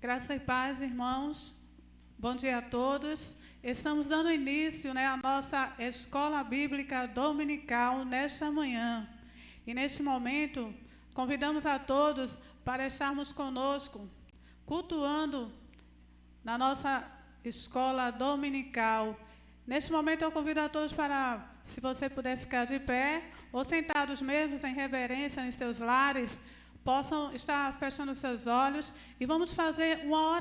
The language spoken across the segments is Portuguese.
Graça e paz, irmãos. Bom dia a todos. Estamos dando início, à nossa escola bíblica dominical nesta manhã. E neste momento, convidamos a todos para estarmos conosco, cultuando na nossa escola dominical. Neste momento, eu convido a todos para, se você puder ficar de pé, ou sentados mesmo em reverência em seus lares, possam estar fechando seus olhos e vamos fazer uma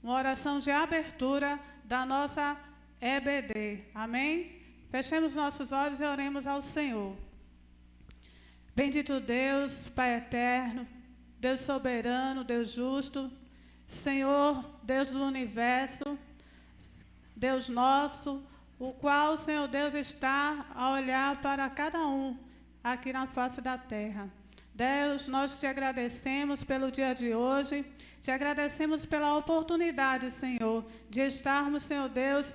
oração de abertura da nossa EBD. Amém? Fechemos nossos olhos e oremos ao Senhor. Bendito Deus, Pai eterno, Deus soberano, Deus justo, Senhor, Deus do universo, Deus nosso, o qual, Senhor Deus, está a olhar para cada um aqui na face da terra. Deus, nós te agradecemos pelo dia de hoje, te agradecemos pela oportunidade, Senhor, de estarmos, Senhor Deus,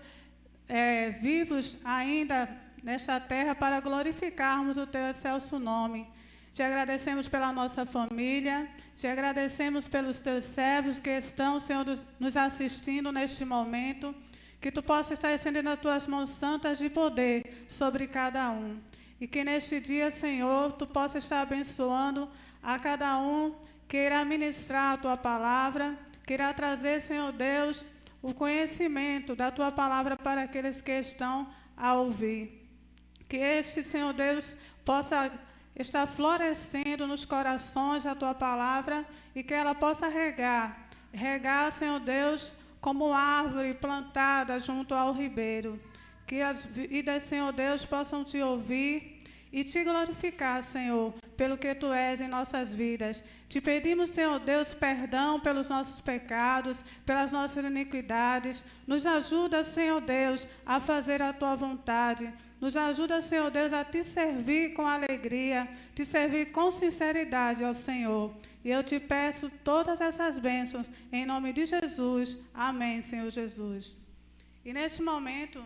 vivos ainda nesta terra para glorificarmos o teu excelso nome. Te agradecemos pela nossa família, te agradecemos pelos teus servos que estão, Senhor, nos assistindo neste momento, que tu possas estar estendendo as tuas mãos santas de poder sobre cada um. E que neste dia, Senhor, tu possa estar abençoando a cada um que irá ministrar a tua palavra, que irá trazer, Senhor Deus, o conhecimento da tua palavra para aqueles que estão a ouvir. Que este, Senhor Deus, possa estar florescendo nos corações a tua palavra e que ela possa regar, Senhor Deus, como árvore plantada junto ao ribeiro. Que as vidas, Senhor Deus, possam te ouvir e te glorificar, Senhor, pelo que tu és em nossas vidas. Te pedimos, Senhor Deus, perdão pelos nossos pecados, pelas nossas iniquidades. Nos ajuda, Senhor Deus, a fazer a tua vontade. Nos ajuda, Senhor Deus, a te servir com alegria, te servir com sinceridade, ó Senhor. E eu te peço todas essas bênçãos, em nome de Jesus. Amém, Senhor Jesus. E neste momento,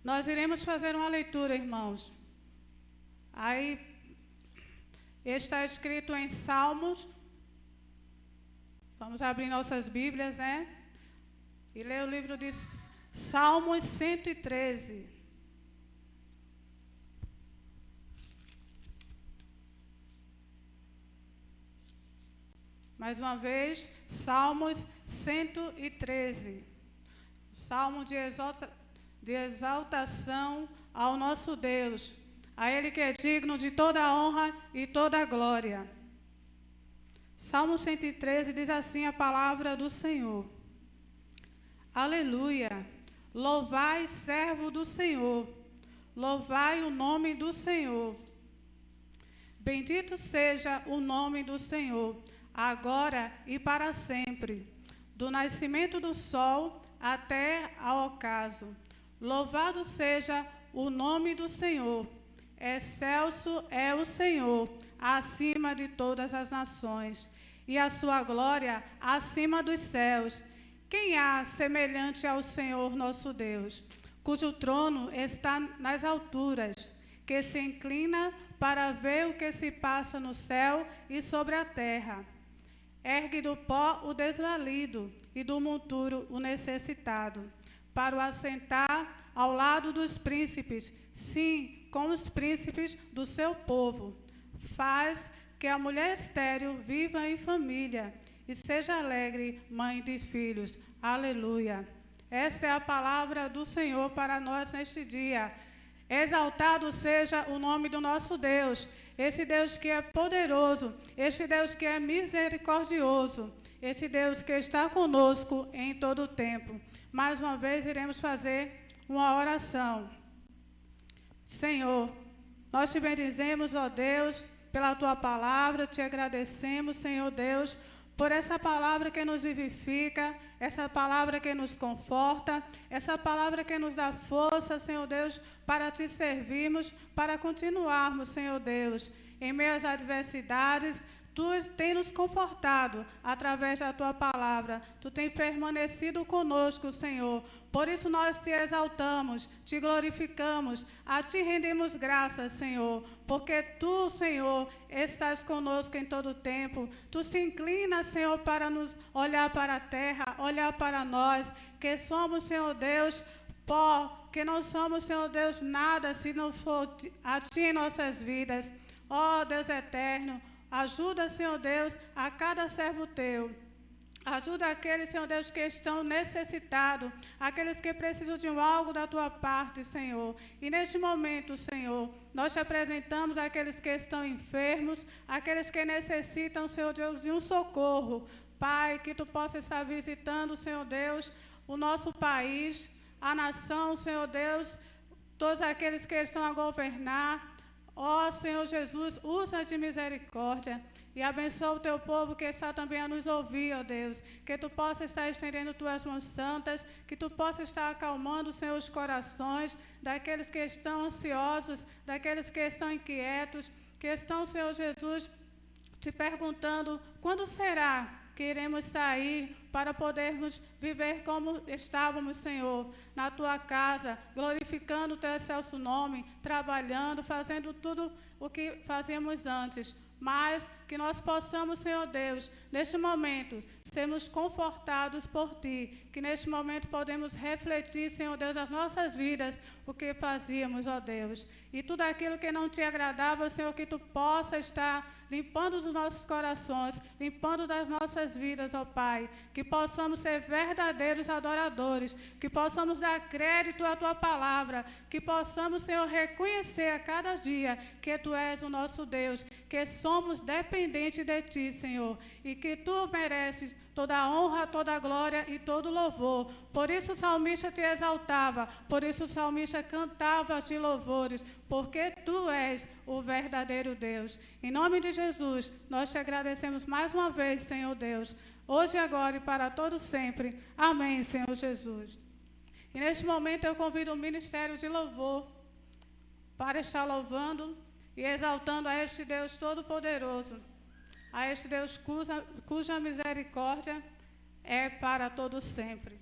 nós iremos fazer uma leitura, irmãos. Aí, está escrito em Salmos. Vamos abrir nossas Bíblias, E ler o livro de Salmos 113. Mais uma vez, Salmos 113. Salmo de exaltação ao nosso Deus, a Ele que é digno de toda a honra e toda a glória. Salmo 113 diz assim a palavra do Senhor. Aleluia! Louvai, servo do Senhor, louvai o nome do Senhor. Bendito seja o nome do Senhor, agora e para sempre, do nascimento do sol até ao ocaso. Louvado seja o nome do Senhor. Excelso é o Senhor, acima de todas as nações, e a sua glória acima dos céus. Quem há semelhante ao Senhor nosso Deus, cujo trono está nas alturas, que se inclina para ver o que se passa no céu e sobre a terra. Ergue do pó o desvalido e do monturo o necessitado, para o assentar ao lado dos príncipes, sim, com os príncipes do seu povo. Faz que a mulher estéril viva em família e seja alegre mãe de filhos. Aleluia. Esta é a palavra do Senhor para nós neste dia. Exaltado seja o nome do nosso Deus, esse Deus que é poderoso, esse Deus que é misericordioso, esse Deus que está conosco em todo o tempo. Mais uma vez iremos fazer uma oração. Senhor, nós te bendizemos, ó Deus, pela tua palavra, te agradecemos, Senhor Deus, por essa palavra que nos vivifica, essa palavra que nos conforta, essa palavra que nos dá força, Senhor Deus, para te servirmos, para continuarmos, Senhor Deus, em meio às adversidades, Tu tem nos confortado através da Tua palavra. Tu tem permanecido conosco, Senhor. Por isso nós te exaltamos, te glorificamos, a Ti rendemos graças, Senhor. Porque Tu, Senhor, estás conosco em todo o tempo. Tu se inclina, Senhor, para nos olhar para a terra, olhar para nós, que somos, Senhor Deus, pó, que não somos, Senhor Deus, nada se não for a Ti em nossas vidas. Ó Deus eterno, ajuda, Senhor Deus, a cada servo Teu. Ajuda aqueles, Senhor Deus, que estão necessitados, aqueles que precisam de algo da Tua parte, Senhor. E neste momento, Senhor, nós te apresentamos aqueles que estão enfermos, aqueles que necessitam, Senhor Deus, de um socorro. Pai, que Tu possa estar visitando, Senhor Deus, o nosso país, a nação, Senhor Deus, todos aqueles que estão a governar. Ó Senhor Jesus, usa de misericórdia e abençoa o Teu povo que está também a nos ouvir, ó Deus. Que Tu possa estar estendendo Tuas mãos santas, que Tu possa estar acalmando, Senhor, os corações daqueles que estão ansiosos, daqueles que estão inquietos, que estão, Senhor Jesus, te perguntando quando será que iremos sair para podermos viver como estávamos, Senhor, na Tua casa, glorificando o Teu excelso nome, trabalhando, fazendo tudo o que fazíamos antes. Mas que nós possamos, Senhor Deus, neste momento, sermos confortados por Ti, que neste momento podemos refletir, Senhor Deus, as nossas vidas, o que fazíamos, ó Deus. E tudo aquilo que não Te agradava, Senhor, que Tu possa estar limpando os nossos corações, limpando das nossas vidas, ó Pai, que possamos ser verdadeiros adoradores, que possamos dar crédito à Tua palavra, que possamos, Senhor, reconhecer a cada dia que Tu és o nosso Deus, que somos dependentes de Ti, Senhor, e que Tu mereces toda a honra, toda a glória e todo o louvor. Por isso o salmista Te exaltava, por isso o salmista cantava Te louvores, porque Tu és o verdadeiro Deus. Em nome de Jesus, nós Te agradecemos mais uma vez, Senhor Deus, hoje, agora e para todos sempre. Amém, Senhor Jesus. E neste momento eu convido o Ministério de Louvor para estar louvando e exaltando a este Deus Todo-Poderoso, a este Deus cuja misericórdia é para todos sempre.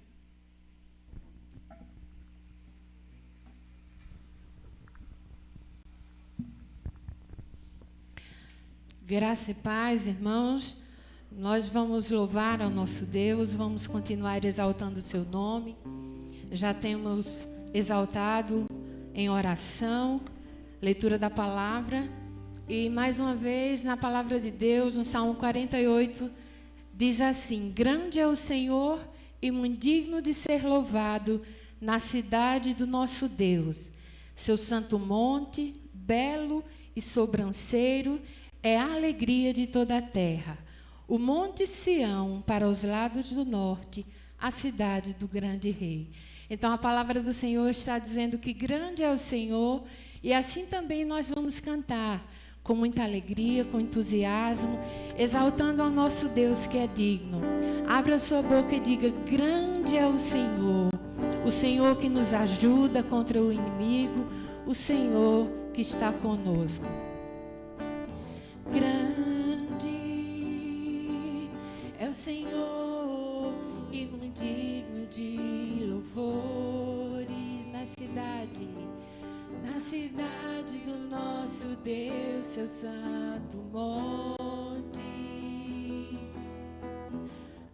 Graça e paz, irmãos. Nós vamos louvar ao nosso Deus, vamos continuar exaltando o seu nome. Já temos exaltado em oração, leitura da palavra. E mais uma vez, na palavra de Deus, no Salmo 48, diz assim: grande é o Senhor e muito digno de ser louvado na cidade do nosso Deus. Seu santo monte, belo e sobranceiro, é a alegria de toda a terra. O monte Sião para os lados do norte, a cidade do grande rei. Então a palavra do Senhor está dizendo que grande é o Senhor, e assim também nós vamos cantar com muita alegria, com entusiasmo, exaltando ao nosso Deus que é digno. Abra sua boca e diga: grande é o Senhor que nos ajuda contra o inimigo, o Senhor que está conosco. Grande é o Senhor e muito digno de louvores na cidade do nosso Deus, seu santo monte.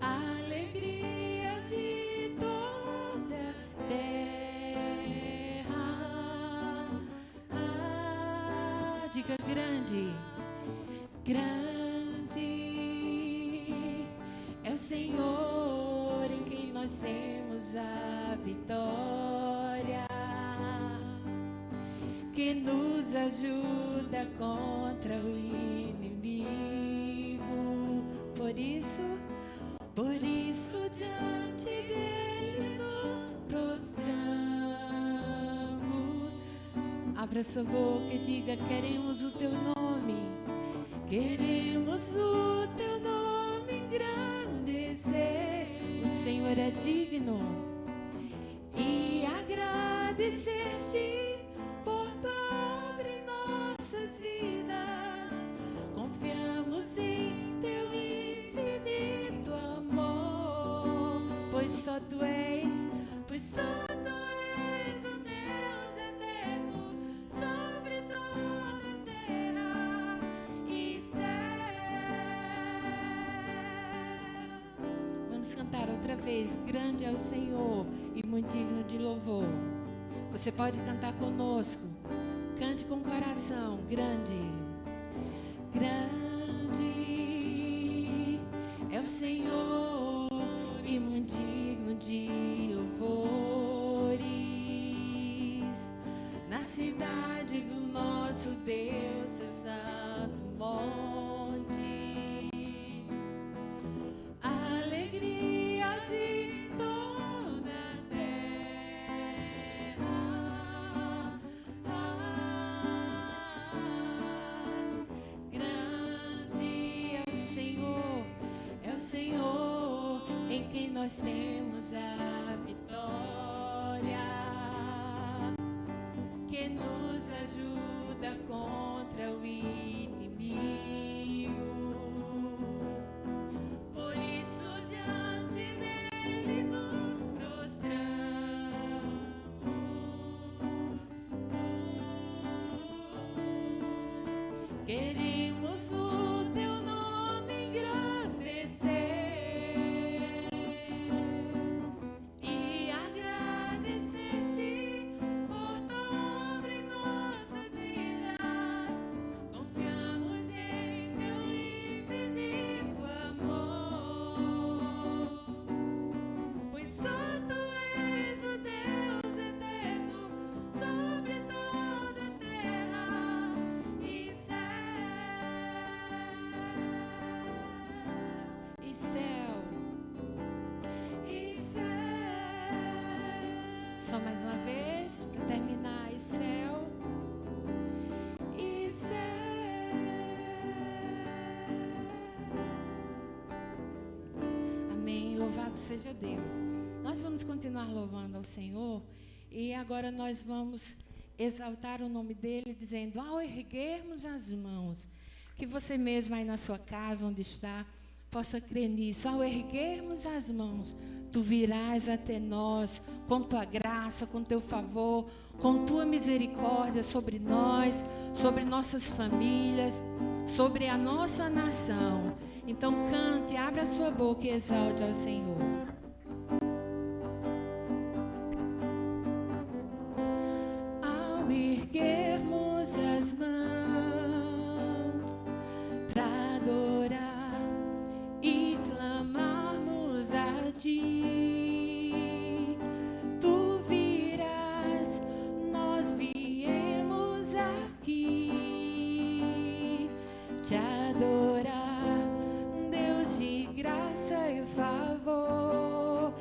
Alegria de toda a terra. Diga grande. Grande é o Senhor em quem nós temos a vitória, que nos ajuda contra o inimigo. Por isso diante dele nos prostramos. Abra sua boca e diga: queremos o teu nome. Queremos o teu nome engrandecer. O Senhor é digno. E agradecer-te por tua obra em nossas vidas. Confiamos em cantar outra vez, grande é o Senhor e muito digno de louvor. Você pode cantar conosco. Cante com o coração, grande. Grande é o Senhor e muito digno de louvores. Na cidade do nosso Deus, seu santo monte, a alegria de toda a terra. Grande é o Senhor em quem nós temos a vitória, que nos ajuda contra o inimigo. Por isso diante dele nos prostramos, queremos o teu nome engrandecer e agradecer-te por tua obra em nossas vidas. Confiamos em teu infinito amor, pois só tu és o Deus eterno sobre toda a terra e céu. Só mais uma vez, para terminar, e céu. Amém. Louvado seja Deus. Nós vamos continuar louvando ao Senhor e agora nós vamos exaltar o nome dele, dizendo, ao erguermos as mãos, que você mesmo aí na sua casa, onde está, possa crer nisso. Ao erguermos as mãos, tu virás até nós com tua graça, com teu favor, com tua misericórdia sobre nós, sobre nossas famílias, sobre a nossa nação. Então cante, abra a sua boca e exalte ao Senhor. Ao erguermos as mãos para adorar e clamarmos a ti, tu virás, nós viemos aqui te adorar, Deus de graça e favor.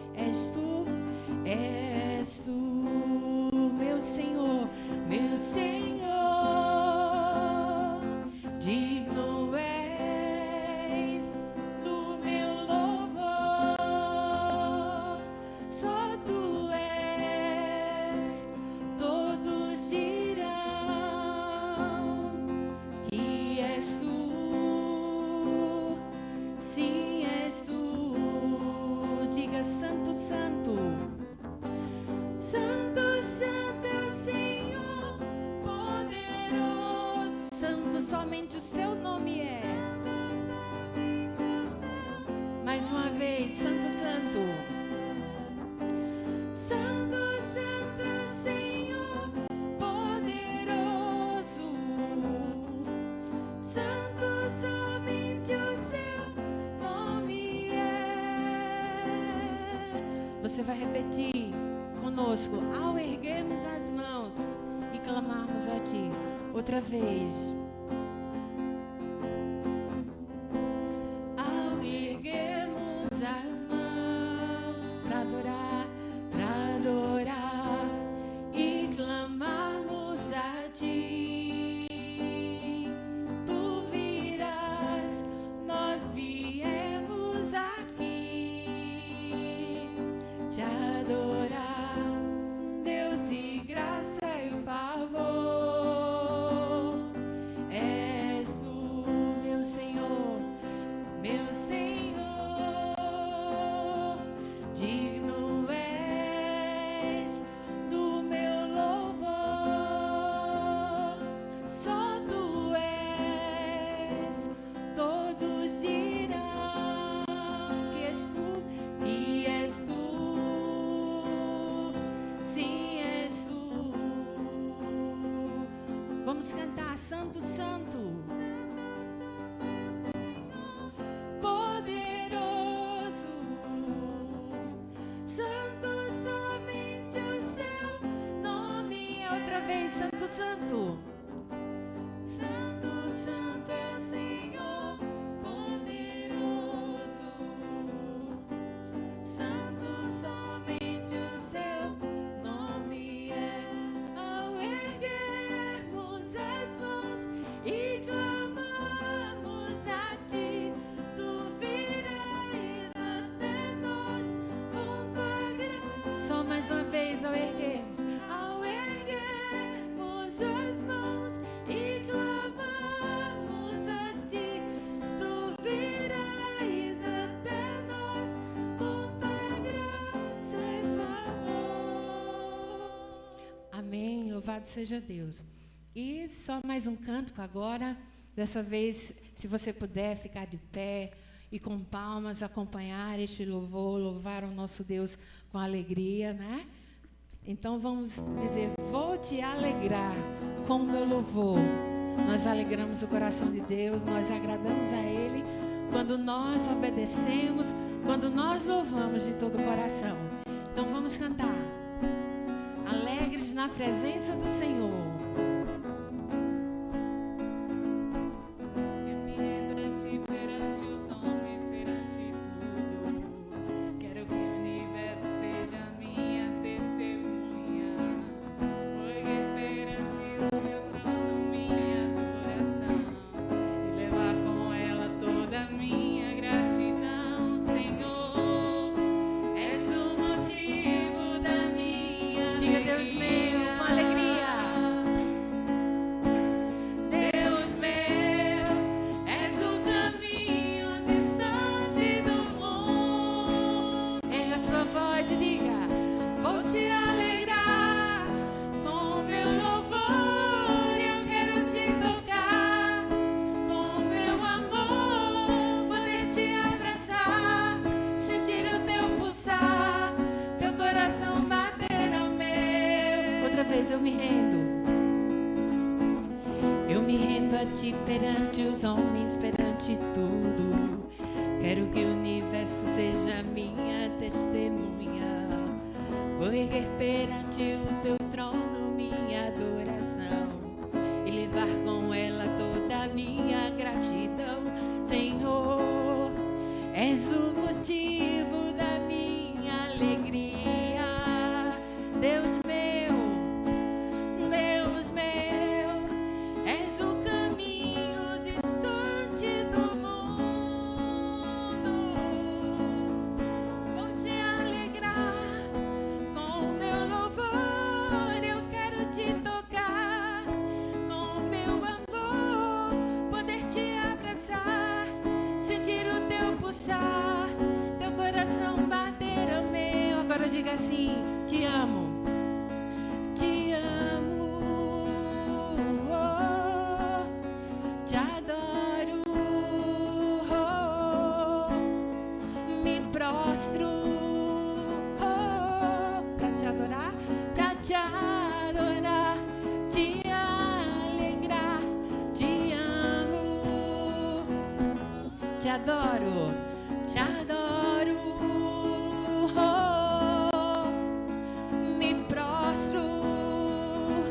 És tu, meu Senhor, meu Senhor, digno és do meu louvor. Só tu és, todos dirão que és tu, sim, és tu. Diga santo, santo. Santo, santo é o Senhor, poderoso. Santo, somente o seu nome é. Mais uma vez, santo, santo. Santo, santo é o Senhor, poderoso. Santo, somente o seu nome é. Você vai repetir conosco, ao erguermos as mãos e clamarmos a ti. Outra vez. Ao erguermos as mãos para adorar e clamarmos a ti, tu virás, nós viemos aqui te adorar, Deus de graça e favor. És tu, meu Senhor, meu Senhor, Louvado seja Deus. E só mais um cântico agora. Dessa vez, se você puder ficar de pé e com palmas acompanhar este louvor, louvar o nosso Deus com alegria, né? Então vamos dizer: vou te alegrar com o meu louvor. Nós alegramos o coração de Deus, nós agradamos a Ele quando nós obedecemos, quando nós louvamos de todo o coração. Então vamos cantar, alegres na presença do Senhor. Perante os homens, perante tudo, quero que o universo seja minha testemunha. Vou erguer perante o teu trono minha adoração e levar com ela toda a minha gratidão. Senhor, és o motivo da minha alegria. Deus meu, Deus meu, és o caminho distante do mundo. Vou te alegrar com meu louvor, eu quero te tocar com meu amor, poder te abraçar, sentir o teu pulsar, teu coração bater ao meu. Agora diga assim: te amo. Te amo, oh, te adoro, oh, me prostro, oh, pra te adorar, te alegrar, te amo, te adoro, te adoro, oh, me prostro,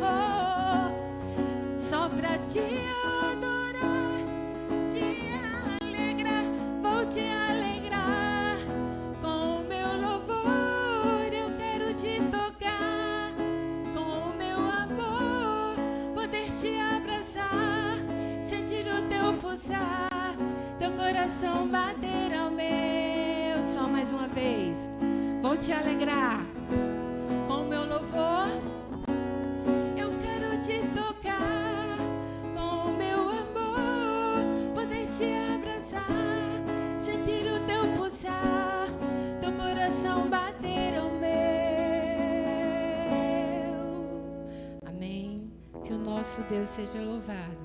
oh, só pra te adorar, te alegrar, vou te alegrar com o meu louvor, eu quero te tocar com o meu amor, poder te abraçar, sentir o teu pulsar, teu coração bater ao meu. Só mais uma vez, vou te alegrar com o meu louvor, eu quero te tocar com o meu amor, poder te abraçar, sentir o teu pulsar, teu coração bater ao meu. Amém. Que o nosso Deus seja louvado.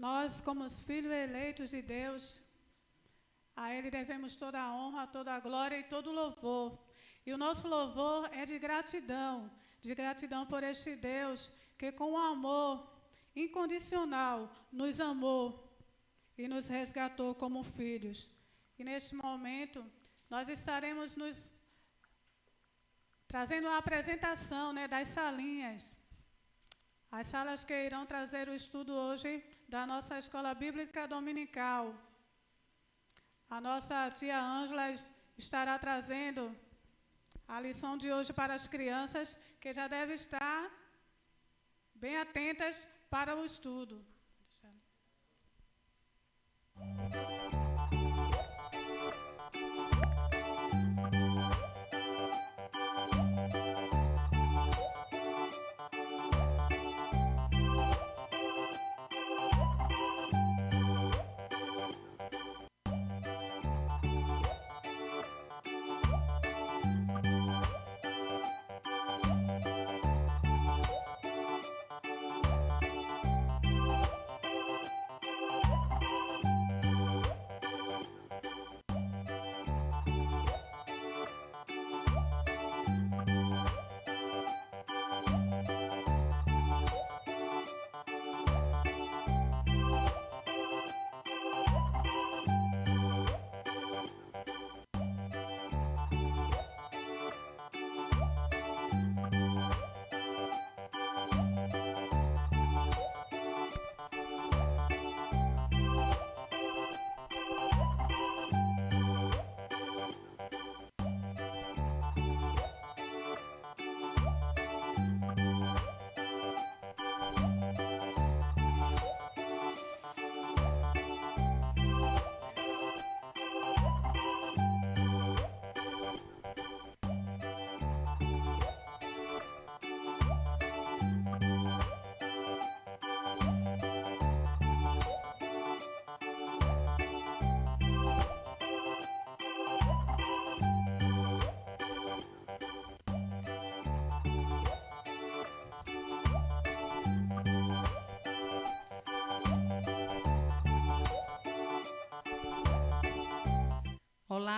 Nós, como os filhos eleitos de Deus, a Ele devemos toda a honra, toda a glória e todo o louvor. E o nosso louvor é de gratidão por este Deus que com amor incondicional nos amou e nos resgatou como filhos. E neste momento, nós estaremos nos trazendo a apresentação, das salinhas. As salas que irão trazer o estudo hoje da nossa Escola Bíblica Dominical. A nossa tia Ângela estará trazendo a lição de hoje para as crianças, que já devem estar bem atentas para o estudo.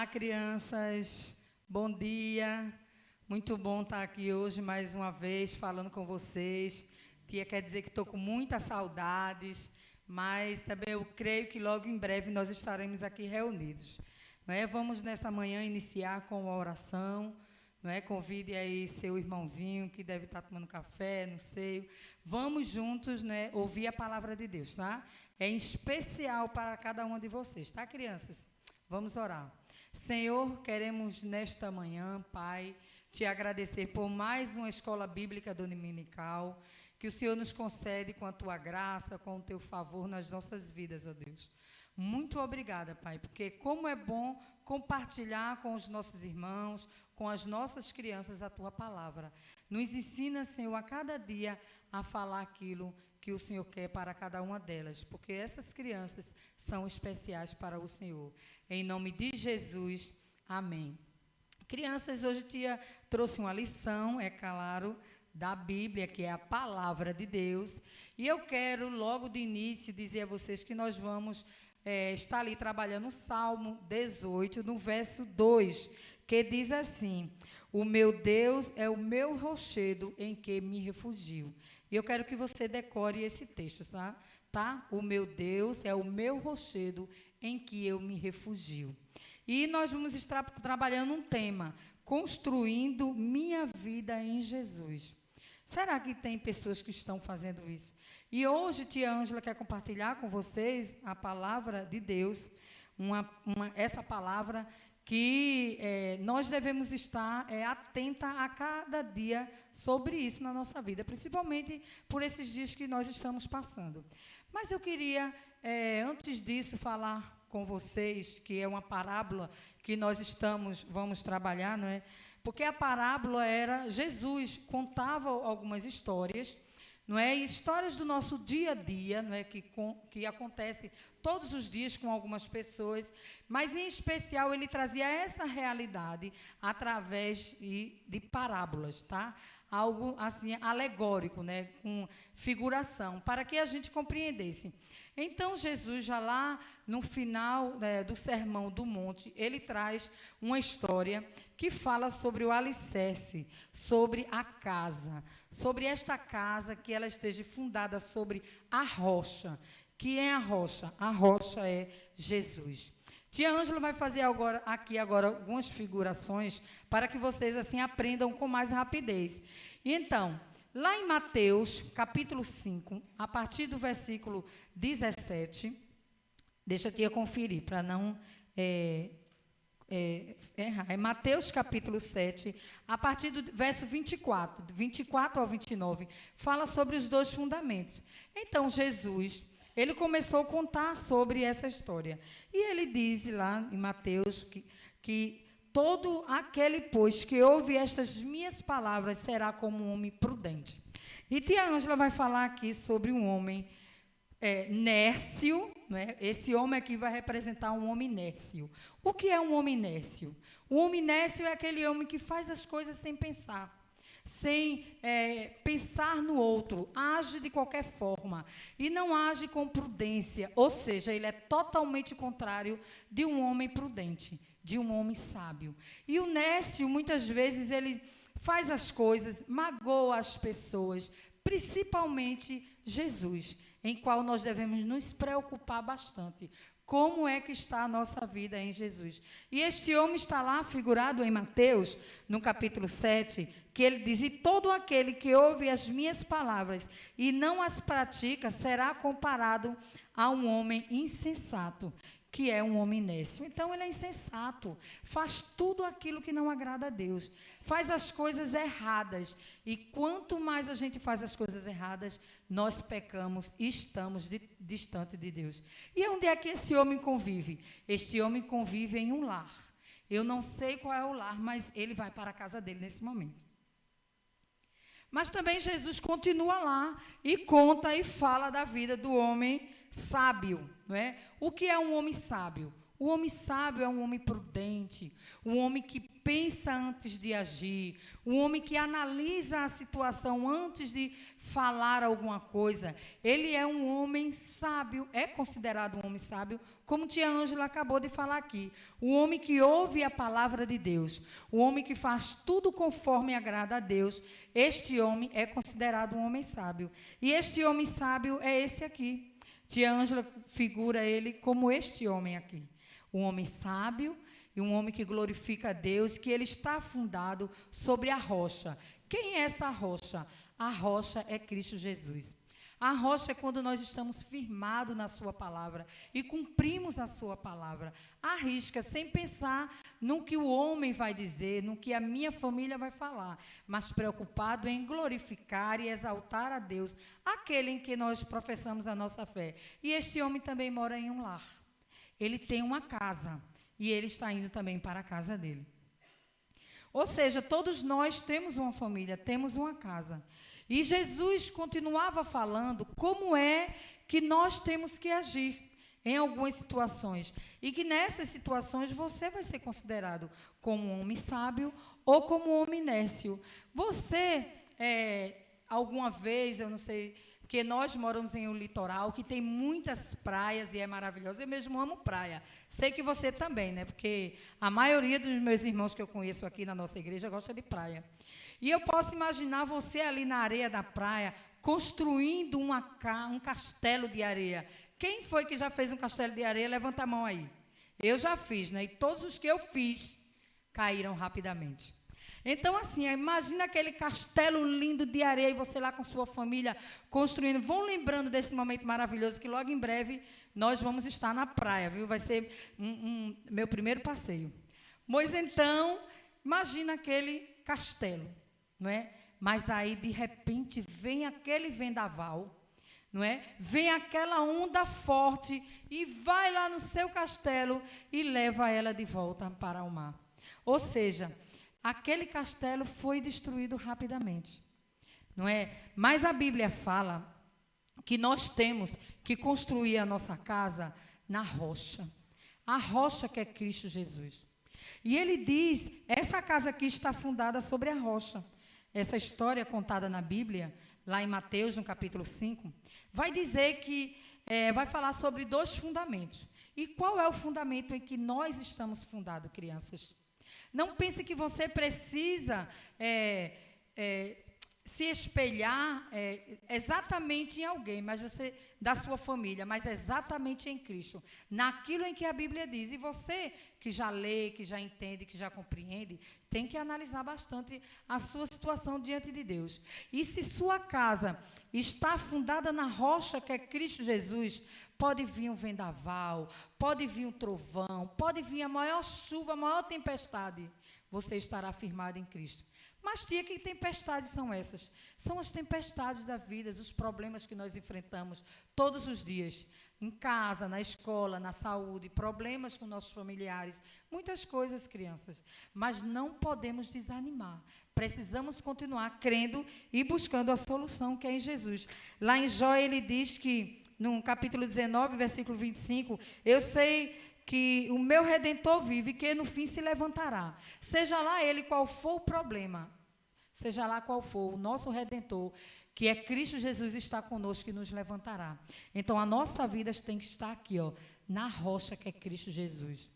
Olá, crianças. Bom dia. Muito bom estar aqui hoje mais uma vez falando com vocês. Tia, quer dizer que estou com muitas saudades, mas também eu creio que logo em breve nós estaremos aqui reunidos. Não é? Vamos nessa manhã iniciar com uma oração. Não é? Convide aí seu irmãozinho que deve estar tomando café, não sei. Vamos juntos, né, ouvir a palavra de Deus, tá? É em especial para cada uma de vocês, tá, crianças? Vamos orar. Senhor, queremos nesta manhã, Pai, te agradecer por mais uma escola bíblica dominical, que o Senhor nos concede com a tua graça, com o teu favor nas nossas vidas, ó Deus. Muito obrigada, Pai, porque como é bom compartilhar com os nossos irmãos, com as nossas crianças a tua palavra. Nos ensina, Senhor, a cada dia a falar aquilo que o Senhor quer para cada uma delas, porque essas crianças são especiais para o Senhor. Em nome de Jesus, amém. Crianças, hoje tia trouxe uma lição, é claro, da Bíblia, que é a palavra de Deus, e eu quero logo de início dizer a vocês que nós vamos estar ali trabalhando o Salmo 18, no verso 2, que diz assim: o meu Deus é o meu rochedo em que me refugio. E eu quero que você decore esse texto, tá? O meu Deus é o meu rochedo em que eu me refugio. E nós vamos estar trabalhando um tema, construindo minha vida em Jesus. Será que tem pessoas que estão fazendo isso? E hoje, tia Ângela quer compartilhar com vocês a palavra de Deus, essa palavra que nós devemos estar atenta a cada dia sobre isso na nossa vida, principalmente por esses dias que nós estamos passando. Mas eu queria, antes disso, falar com vocês, que é uma parábola que nós vamos trabalhar, não é? Porque a parábola era Jesus contava algumas histórias, não é? Histórias do nosso dia a dia, não é? Que acontece todos os dias com algumas pessoas, mas em especial ele trazia essa realidade através de parábolas, tá? Algo assim alegórico, né? Com figuração, para que a gente compreendesse. Então, Jesus, já lá no final do Sermão do Monte, ele traz uma história que fala sobre o alicerce, sobre a casa, sobre esta casa que ela esteja fundada sobre a rocha. Que é a rocha? A rocha é Jesus. Tia Ângela vai fazer aqui agora algumas figurações para que vocês assim aprendam com mais rapidez. E então, lá em Mateus, capítulo 5, a partir do versículo 17, deixa a tia conferir para não errar. É Mateus, capítulo 7, a partir do verso 24 ao 29, fala sobre os dois fundamentos. Então, Jesus, ele começou a contar sobre essa história. E ele diz lá em Mateus que todo aquele, pois, que ouve estas minhas palavras será como um homem prudente. E tia Ângela vai falar aqui sobre um homem nércio, né? Esse homem aqui vai representar um homem nércio. O que é um homem nércio? O homem nércio é aquele homem que faz as coisas sem pensar. Sem pensar no outro, age de qualquer forma e não age com prudência, ou seja, ele é totalmente contrário de um homem prudente, de um homem sábio. E o nércio, muitas vezes, ele faz as coisas, magoa as pessoas, principalmente Jesus, em qual nós devemos nos preocupar bastante. Como é que está a nossa vida em Jesus? E este homem está lá figurado em Mateus, no capítulo 7, que ele diz: e todo aquele que ouve as minhas palavras e não as pratica será comparado a um homem insensato, que é um homem nércio. Então, ele é insensato, faz tudo aquilo que não agrada a Deus, faz as coisas erradas, e quanto mais a gente faz as coisas erradas, nós pecamos e estamos distante de Deus. E onde é que esse homem convive? Este homem convive em um lar. Eu não sei qual é o lar, mas ele vai para a casa dele nesse momento. Mas também Jesus continua lá e conta e fala da vida do homem sábio, não é? O que é um homem sábio? O homem sábio é um homem prudente, um homem que pensa antes de agir, um homem que analisa a situação antes de falar alguma coisa. Ele é um homem sábio, é considerado um homem sábio, como tia Ângela acabou de falar aqui. O homem que ouve a palavra de Deus, o homem que faz tudo conforme agrada a Deus, este homem é considerado um homem sábio. E este homem sábio é esse aqui. Tia Ângela figura ele como este homem aqui. Um homem sábio e um homem que glorifica a Deus, que ele está fundado sobre a rocha. Quem é essa rocha? A rocha é Cristo Jesus. A rocha é quando nós estamos firmados na sua palavra e cumprimos a sua palavra. Arrisca, sem pensar no que o homem vai dizer, no que a minha família vai falar, mas preocupado em glorificar e exaltar a Deus, aquele em que nós professamos a nossa fé. E este homem também mora em um lar. Ele tem uma casa e ele está indo também para a casa dele. Ou seja, todos nós temos uma família, temos uma casa. E Jesus continuava falando como é que nós temos que agir em algumas situações. E que nessas situações você vai ser considerado como um homem sábio ou como um homem nécio. Você, alguma vez, eu não sei, porque nós moramos em um litoral que tem muitas praias e é maravilhoso. Eu mesmo amo praia. Sei que você também, né? Porque a maioria dos meus irmãos que eu conheço aqui na nossa igreja gosta de praia. E eu posso imaginar você ali na areia da praia, construindo um castelo de areia. Quem foi que já fez um castelo de areia? Levanta a mão aí. Eu já fiz, né? E todos os que eu fiz caíram rapidamente. Então, assim, imagina aquele castelo lindo de areia e você lá com sua família construindo. Vão lembrando desse momento maravilhoso que logo em breve nós vamos estar na praia, viu? Vai ser meu primeiro passeio. Mas então, imagina aquele castelo, não é? Mas aí, de repente, vem aquele vendaval, não é? Vem aquela onda forte e vai lá no seu castelo e leva ela de volta para o mar. Ou seja, aquele castelo foi destruído rapidamente, não é? Mas a Bíblia fala que nós temos que construir a nossa casa na rocha. A rocha que é Cristo Jesus. E ele diz, essa casa aqui está fundada sobre a rocha. Essa história contada na Bíblia, lá em Mateus, no capítulo 5, vai dizer que, vai falar sobre 2 fundamentos. E qual é o fundamento em que nós estamos fundados, crianças? Não pense que você precisa se espelhar exatamente em alguém, mas você da sua família, mas exatamente em Cristo, naquilo em que a Bíblia diz. E você que já lê, que já entende, que já compreende, tem que analisar bastante a sua situação diante de Deus. E se sua casa está fundada na rocha que é Cristo Jesus, pode vir um vendaval, pode vir um trovão, pode vir a maior chuva, a maior tempestade, você estará firmado em Cristo. Mas, tia, que tempestades são essas? São as tempestades da vida, os problemas que nós enfrentamos todos os dias, em casa, na escola, na saúde, problemas com nossos familiares, muitas coisas, crianças. Mas não podemos desanimar. Precisamos continuar crendo e buscando a solução que é em Jesus. Lá em Jó, ele diz que, no capítulo 19, versículo 25, eu sei que o meu Redentor vive, que no fim se levantará. Seja lá ele qual for o problema, seja lá qual for, o nosso Redentor, que é Cristo Jesus, está conosco e nos levantará. Então, a nossa vida tem que estar aqui, ó, na rocha que é Cristo Jesus.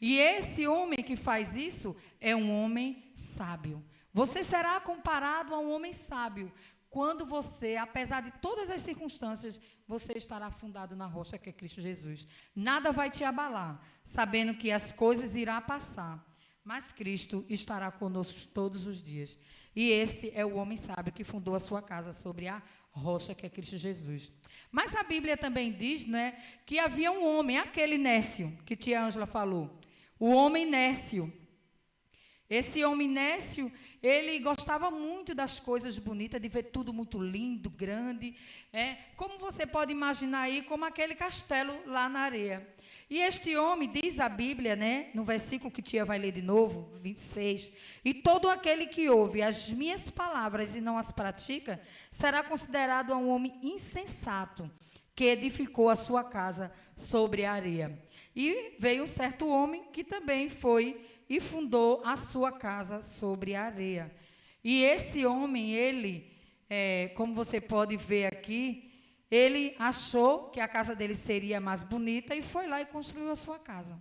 E esse homem que faz isso é um homem sábio. Você será comparado a um homem sábio quando você, apesar de todas as circunstâncias, você estará fundado na rocha que é Cristo Jesus. Nada vai te abalar, sabendo que as coisas irão passar, mas Cristo estará conosco todos os dias. E esse é o homem sábio que fundou a sua casa sobre a rocha que é Cristo Jesus. Mas a Bíblia também diz, né, que havia um homem, aquele nécio, que tia Ângela falou. O homem nécio. Esse homem nécio, ele gostava muito das coisas bonitas, de ver tudo muito lindo, grande. Como você pode imaginar aí, como aquele castelo lá na areia. E este homem, diz a Bíblia, né, no versículo que tia vai ler de novo, 26, e todo aquele que ouve as minhas palavras e não as pratica, será considerado um homem insensato, que edificou a sua casa sobre a areia. E veio um certo homem que também foi e fundou a sua casa sobre a areia. E esse homem, ele, como você pode ver aqui, ele achou que a casa dele seria mais bonita e foi lá e construiu a sua casa.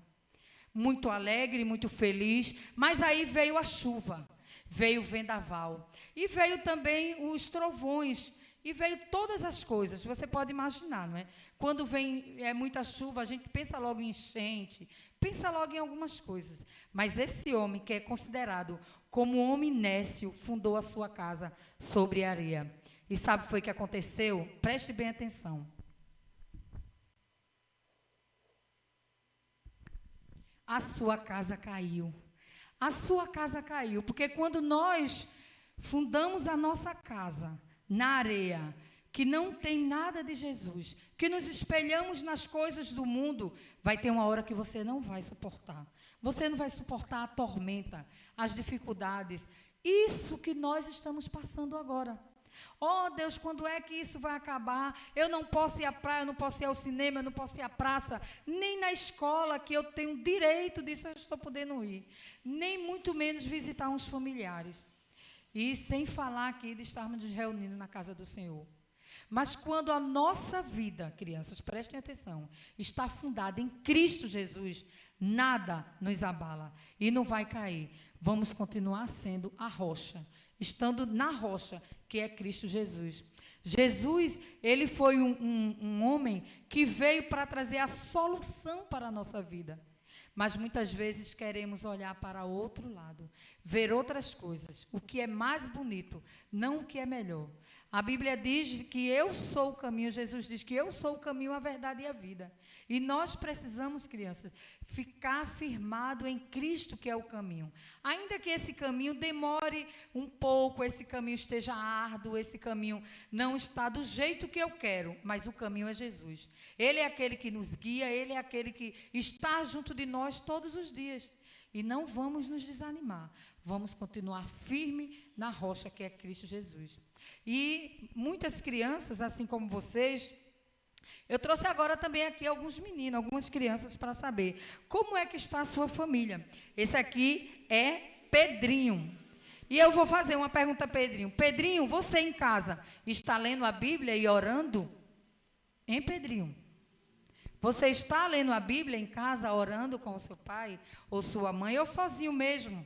Muito alegre, muito feliz, mas aí veio a chuva, veio o vendaval, e veio também os trovões, e veio todas as coisas, você pode imaginar, não é? Quando vem muita chuva, a gente pensa logo em enchente, pensa logo em algumas coisas. Mas esse homem, que é considerado como um homem nécio, fundou a sua casa sobre a areia. E sabe o que foi que aconteceu? Preste bem atenção. A sua casa caiu. A sua casa caiu, porque quando nós fundamos a nossa casa na areia, que não tem nada de Jesus, que nos espelhamos nas coisas do mundo, vai ter uma hora que você não vai suportar. Você não vai suportar a tormenta, as dificuldades. Isso que nós estamos passando agora. Oh, Deus, quando é que isso vai acabar? Eu não posso ir à praia, eu não posso ir ao cinema, eu não posso ir à praça, nem na escola, que eu tenho direito disso, eu estou podendo ir. Nem muito menos visitar uns familiares. E sem falar aqui de estarmos nos reunindo na casa do Senhor. Mas quando a nossa vida, crianças, prestem atenção, está fundada em Cristo Jesus, nada nos abala e não vai cair. Vamos continuar sendo a rocha, estando na rocha, que é Cristo Jesus. Jesus, ele foi um homem que veio para trazer a solução para a nossa vida. Mas muitas vezes queremos olhar para outro lado, ver outras coisas, o que é mais bonito, não o que é melhor. A Bíblia diz que eu sou o caminho, Jesus diz que eu sou o caminho, a verdade e a vida. E nós precisamos, crianças, ficar firmado em Cristo, que é o caminho. Ainda que esse caminho demore um pouco, esse caminho esteja árduo, esse caminho não está do jeito que eu quero, mas o caminho é Jesus. Ele é aquele que nos guia, ele é aquele que está junto de nós todos os dias. E não vamos nos desanimar, vamos continuar firme na rocha que é Cristo Jesus. E muitas crianças, assim como vocês, eu trouxe agora também aqui alguns meninos, algumas crianças para saber como é que está a sua família. Esse aqui é Pedrinho. E eu vou fazer uma pergunta a Pedrinho. Pedrinho, você em casa está lendo a Bíblia e orando? Hein, Pedrinho? Você está lendo a Bíblia em casa, orando com o seu pai ou sua mãe, ou sozinho mesmo?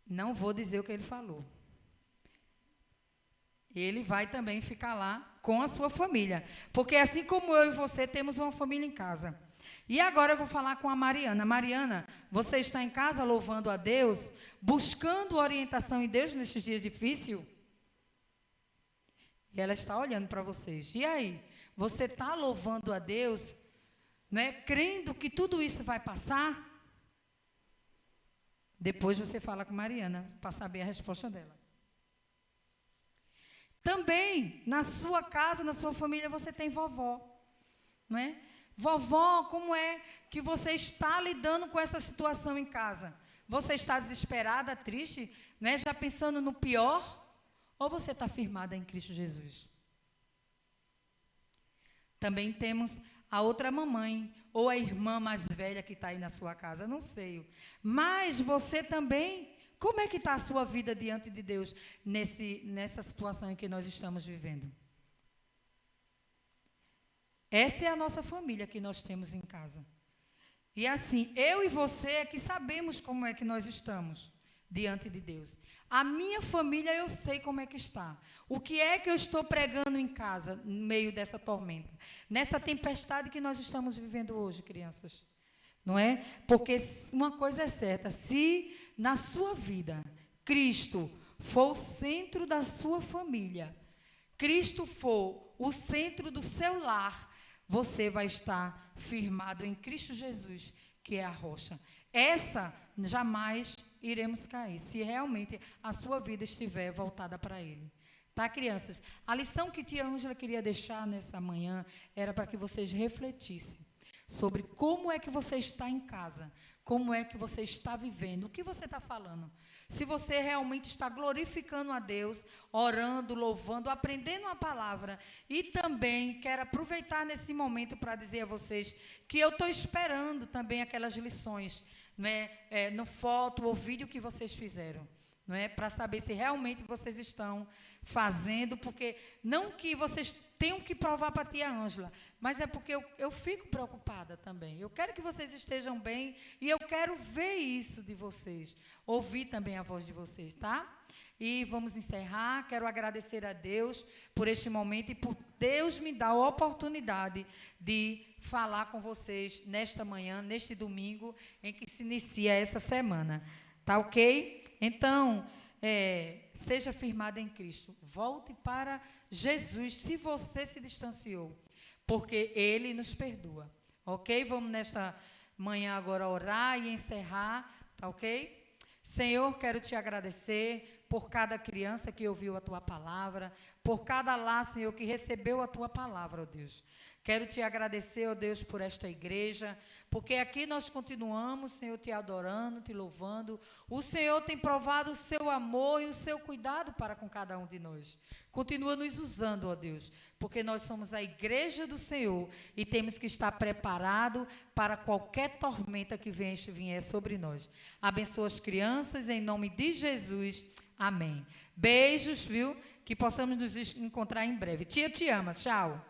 Não vou dizer o que ele falou. Ele vai também ficar lá com a sua família. Porque assim como eu e você temos uma família em casa. E agora eu vou falar com a Mariana. Mariana, você está em casa louvando a Deus, buscando orientação em Deus nesses dias difíceis? E ela está olhando para vocês. E aí? Você está louvando a Deus, né, crendo que tudo isso vai passar? Depois você fala com Mariana, para saber a resposta dela. Também, na sua casa, na sua família, você tem vovó, não é? Vovó, como é que você está lidando com essa situação em casa? Você está desesperada, triste, né? Já pensando no pior? Ou você está firmada em Cristo Jesus? Também temos a outra mamãe, ou a irmã mais velha que está aí na sua casa, não sei. Mas você também, como é que está a sua vida diante de Deus nessa situação em que nós estamos vivendo? Essa é a nossa família que nós temos em casa. E assim, eu e você é que sabemos como é que nós estamos diante de Deus. A minha família eu sei como é que está. O que é que eu estou pregando em casa, no meio dessa tormenta? Nessa tempestade que nós estamos vivendo hoje, crianças. Não é? Porque uma coisa é certa, se na sua vida Cristo for o centro da sua família, Cristo for o centro do seu lar, você vai estar firmado em Cristo Jesus, que é a rocha. Essa jamais iremos cair, se realmente a sua vida estiver voltada para Ele. Tá, crianças? A lição que tia Ângela queria deixar nessa manhã era para que vocês refletissem sobre como é que você está em casa, como é que você está vivendo, o que você está falando. Se você realmente está glorificando a Deus, orando, louvando, aprendendo a palavra. E também quero aproveitar nesse momento para dizer a vocês que eu estou esperando também aquelas lições, no foto ou vídeo que vocês fizeram. Para saber se realmente vocês estão fazendo, porque não que vocês tenham que provar para a tia Ângela, mas é porque eu fico preocupada também. Eu quero que vocês estejam bem e eu quero ver isso de vocês, ouvir também a voz de vocês, tá? E vamos encerrar. Quero agradecer a Deus por este momento e por Deus me dar a oportunidade de falar com vocês nesta manhã, neste domingo, em que se inicia essa semana. Tá ok? Então, seja firmado em Cristo. Volte para Jesus se você se distanciou, porque Ele nos perdoa. Ok? Vamos nesta manhã agora orar e encerrar. Tá ok? Senhor, quero te agradecer por cada criança que ouviu a Tua palavra, por cada lar, Senhor, que recebeu a Tua palavra, ó Deus. Quero te agradecer, ó Deus, por esta igreja, porque aqui nós continuamos, Senhor, te adorando, te louvando. O Senhor tem provado o seu amor e o seu cuidado para com cada um de nós. Continua nos usando, ó Deus, porque nós somos a igreja do Senhor e temos que estar preparado para qualquer tormenta que vier sobre nós. Abençoa as crianças em nome de Jesus. Amém. Beijos, viu? Que possamos nos encontrar em breve. Tia te ama. Tchau.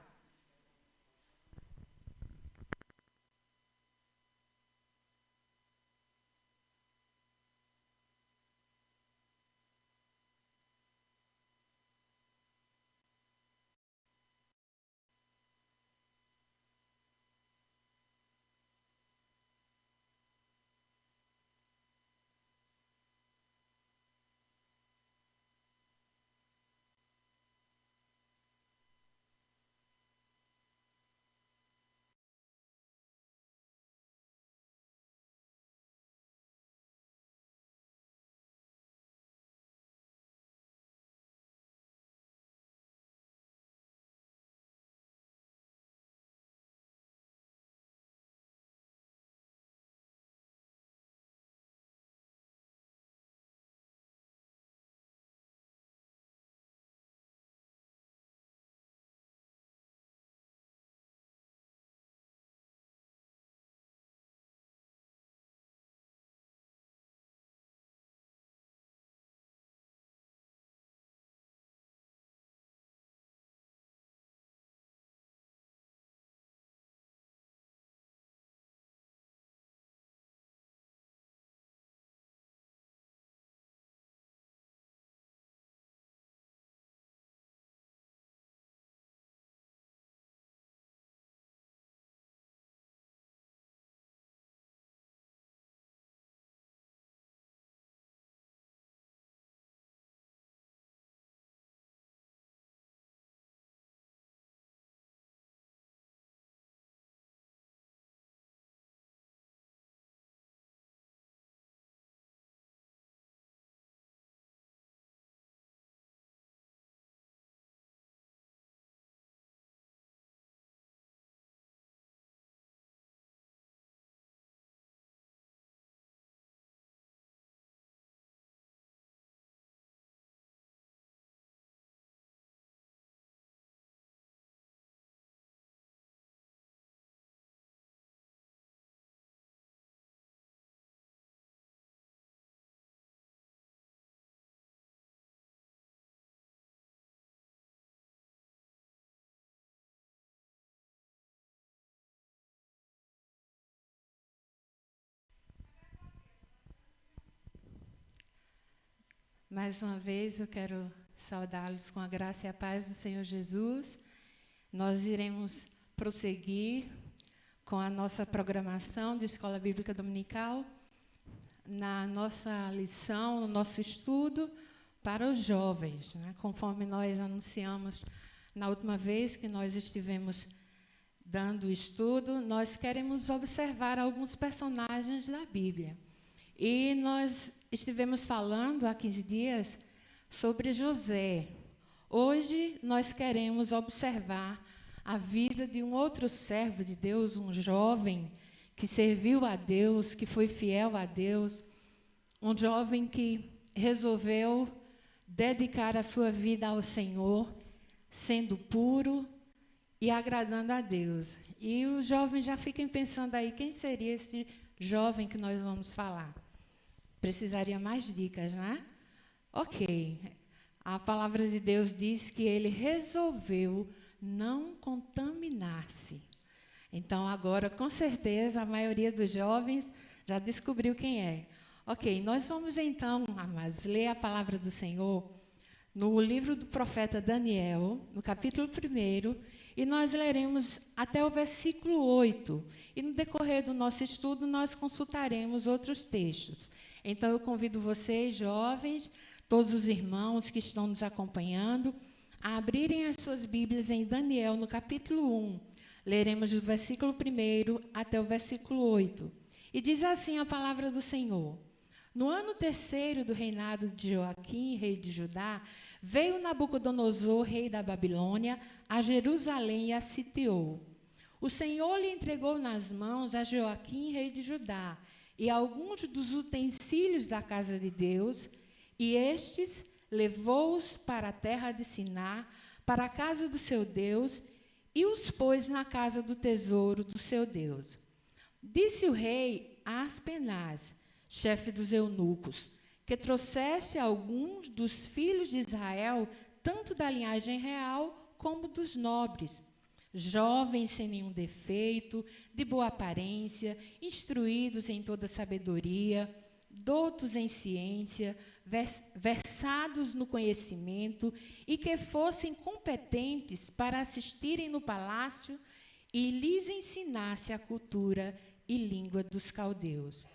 Mais uma vez eu quero saudá-los com a graça e a paz do Senhor Jesus. Nós iremos prosseguir com a nossa programação de Escola Bíblica Dominical, na nossa lição, no nosso estudo para os jovens, né? Conforme nós anunciamos na última vez que nós estivemos dando o estudo, nós queremos observar alguns personagens da Bíblia. E nós estivemos falando há 15 dias sobre José. Hoje nós queremos observar a vida de um outro servo de Deus, um jovem que serviu a Deus, que foi fiel a Deus, um jovem que resolveu dedicar a sua vida ao Senhor, sendo puro e agradando a Deus. E os jovens já fiquem pensando aí, quem seria esse jovem que nós vamos falar? Precisaria mais dicas, né? Ok. A palavra de Deus diz que ele resolveu não contaminar-se. Então, agora, com certeza, a maioria dos jovens já descobriu quem é. Ok, nós vamos então, amados, ler a palavra do Senhor no livro do profeta Daniel, no capítulo 1, e nós leremos até o versículo 8. E no decorrer do nosso estudo, nós consultaremos outros textos. Então, eu convido vocês, jovens, todos os irmãos que estão nos acompanhando, a abrirem as suas Bíblias em Daniel, no capítulo 1. Leremos do versículo 1 até o versículo 8. E diz assim a palavra do Senhor. No ano 3º do reinado de Joaquim, rei de Judá, veio Nabucodonosor, rei da Babilônia, a Jerusalém e a sitiou. O Senhor lhe entregou nas mãos a Joaquim, rei de Judá, e alguns dos utensílios da casa de Deus, e estes levou-os para a terra de Siná, para a casa do seu Deus, e os pôs na casa do tesouro do seu Deus. Disse o rei a Aspenaz, chefe dos eunucos, que trouxesse alguns dos filhos de Israel, tanto da linhagem real como dos nobres, jovens sem nenhum defeito, de boa aparência, instruídos em toda sabedoria, doutos em ciência, versados no conhecimento, e que fossem competentes para assistirem no palácio e lhes ensinasse a cultura e língua dos caldeus.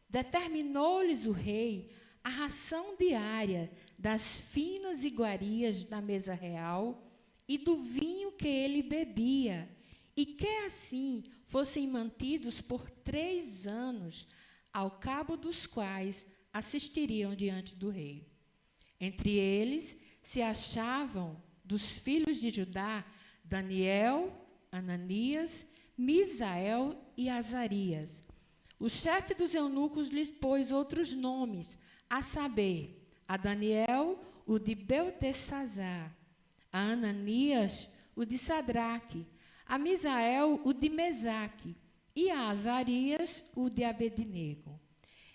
Determinou-lhes o rei a ração diária das finas iguarias da mesa real e do vinho que ele bebia, e que assim fossem mantidos por 3 anos, ao cabo dos quais assistiriam diante do rei. Entre eles se achavam, dos filhos de Judá, Daniel, Ananias, Misael e Azarias. O chefe dos eunucos lhes pôs outros nomes, a saber, a Daniel, o de Beltesazar, a Ananias, o de Sadraque, a Misael, o de Mesaque, e a Azarias, o de Abednego.